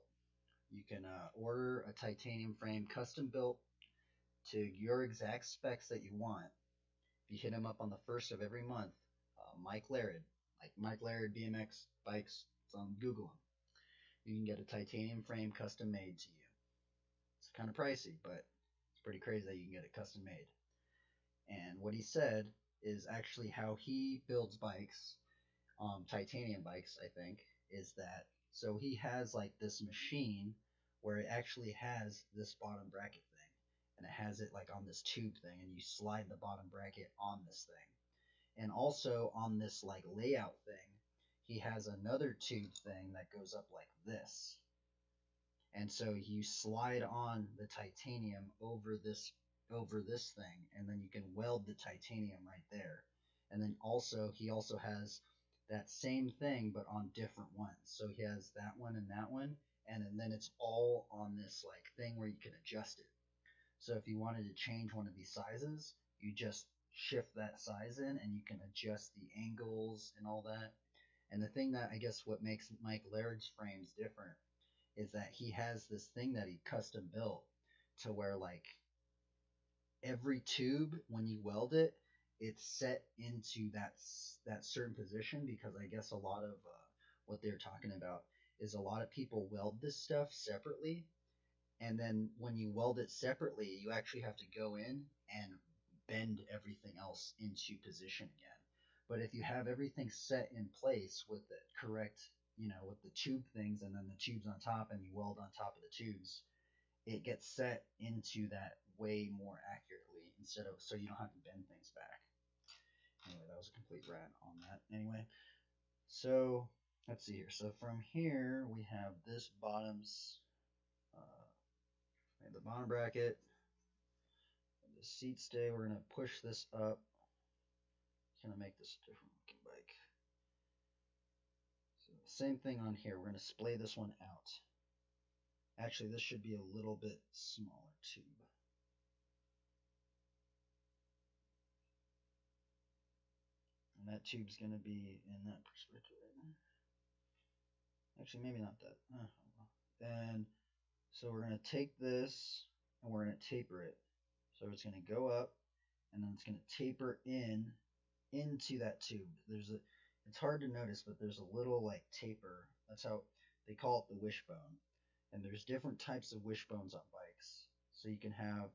you can order a titanium frame custom built to your exact specs that you want. If you hit him up on the first of every month, Mike Laird, like Mike Laird BMX bikes, Google him. You can get a titanium frame custom made to you. It's kind of pricey, but it's pretty crazy that you can get it custom made. And what he said is actually how he builds bikes, titanium bikes, I think, is that so he has like this machine where it actually has this bottom bracket thing, and it has it like on this tube thing, and you slide the bottom bracket on this thing. And also on this like layout thing, he has another tube thing that goes up like this. And so you slide on the titanium over this thing, and then you can weld the titanium right there. And then also he also has that same thing but on different ones. So he has that one, and then it's all on this like thing where you can adjust it. So if you wanted to change one of these sizes, you just shift that size in and you can adjust the angles and all that. And the thing that I guess what makes Mike Laird's frames different is that he has this thing that he custom built to where like every tube when you weld it, it's set into that certain position because I guess a lot of what they're talking about is a lot of people weld this stuff separately, and then when you weld it separately, you actually have to go in and bend everything else into position again. But if you have everything set in place with the correct, with the tube things and then the tubes on top and you weld on top of the tubes, it gets set into that way more accurately instead of so you don't have to bend things back. Anyway, that was a complete rant on that. Anyway, so let's see here. So from here we have this the bottom bracket, the seat stay. We're gonna push this up. Gonna make this a different looking bike. So same thing on here. We're gonna splay this one out. Actually, this should be a little bit smaller tube. And that tube's going to be in that perspective right now. Actually, maybe not that. And so we're going to take this and we're going to taper it. So it's going to go up and then it's going to taper into that tube. It's hard to notice, but there's a little like taper. That's how they call it, the wishbone. And there's different types of wishbones on bikes. So you can have,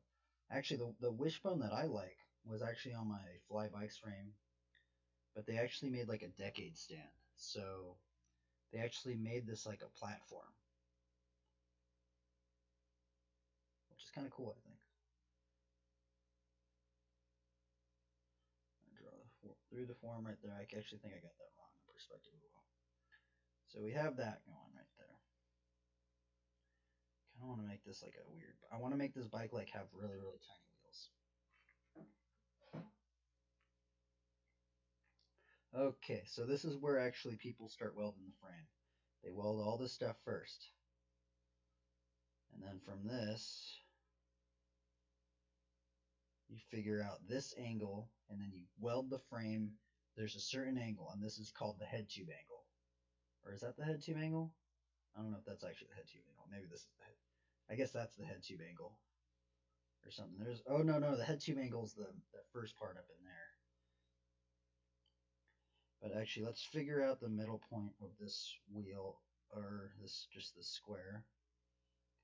actually the wishbone that I like was actually on my Fly Bikes frame, but they actually made like a decade stand. So they actually made this like a platform, which is kind of cool, I think. I draw through the form right there. I actually think I got that wrong in perspective as well. So we have that going right there. Kind of want to make this like a weird. I want to make this bike like have really really tiny wheels. Okay, so this is where actually people start welding the frame. They weld all this stuff first. And then from this, you figure out this angle, and then you weld the frame. There's a certain angle, and this is called the head tube angle. Or is that the head tube angle? I don't know if that's actually the head tube angle. Maybe this is the head. I guess that's the head tube angle. Or something. Oh no, the head tube angle is the first part up in there. But actually, let's figure out the middle point of this wheel, or just this square.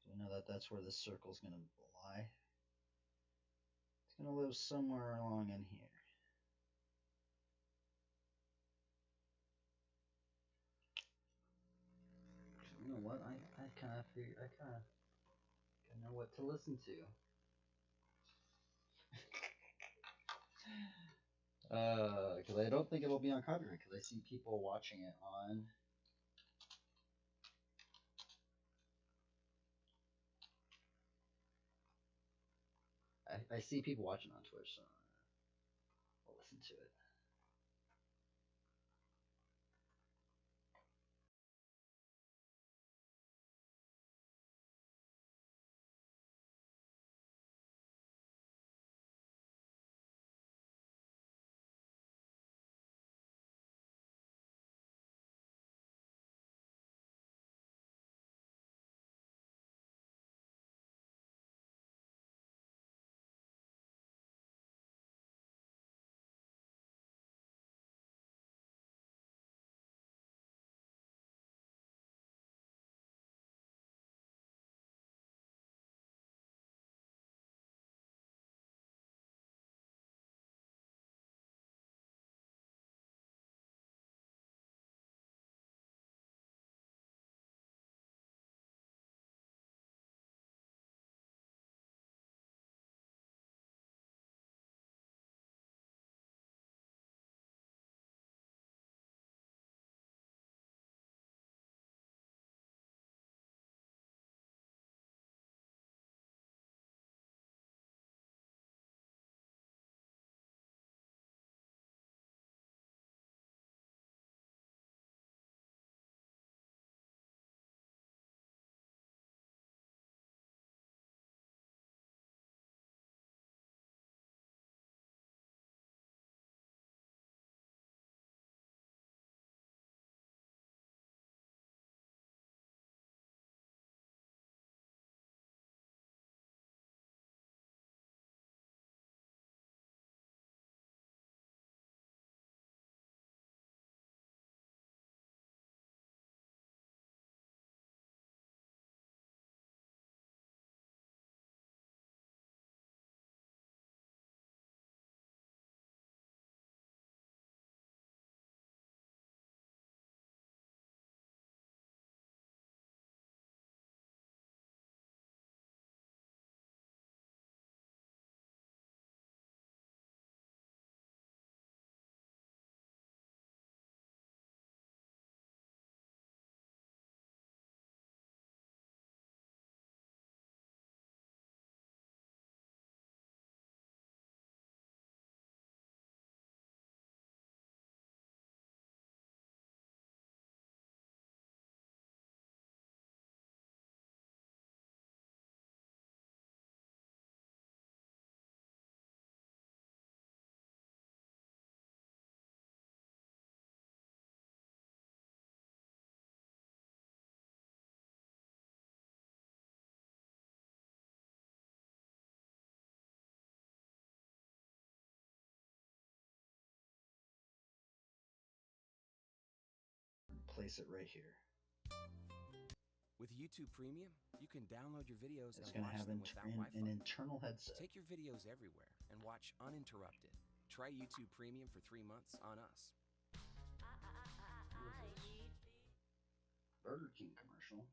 We know that that's where this circle is going to lie. It's going to live somewhere along in here. You know what? I kind of know what to listen to. Because I don't think it'll be on copyright, because I see people watching it on. I see people watching on Twitch, so I'll listen to it. place it right here. With YouTube Premium, you can download your videos It's and going to watch have them without Wi-Fi. an internal headset. Take your videos everywhere and watch uninterrupted. Try YouTube Premium for 3 months on us. Burger King commercial.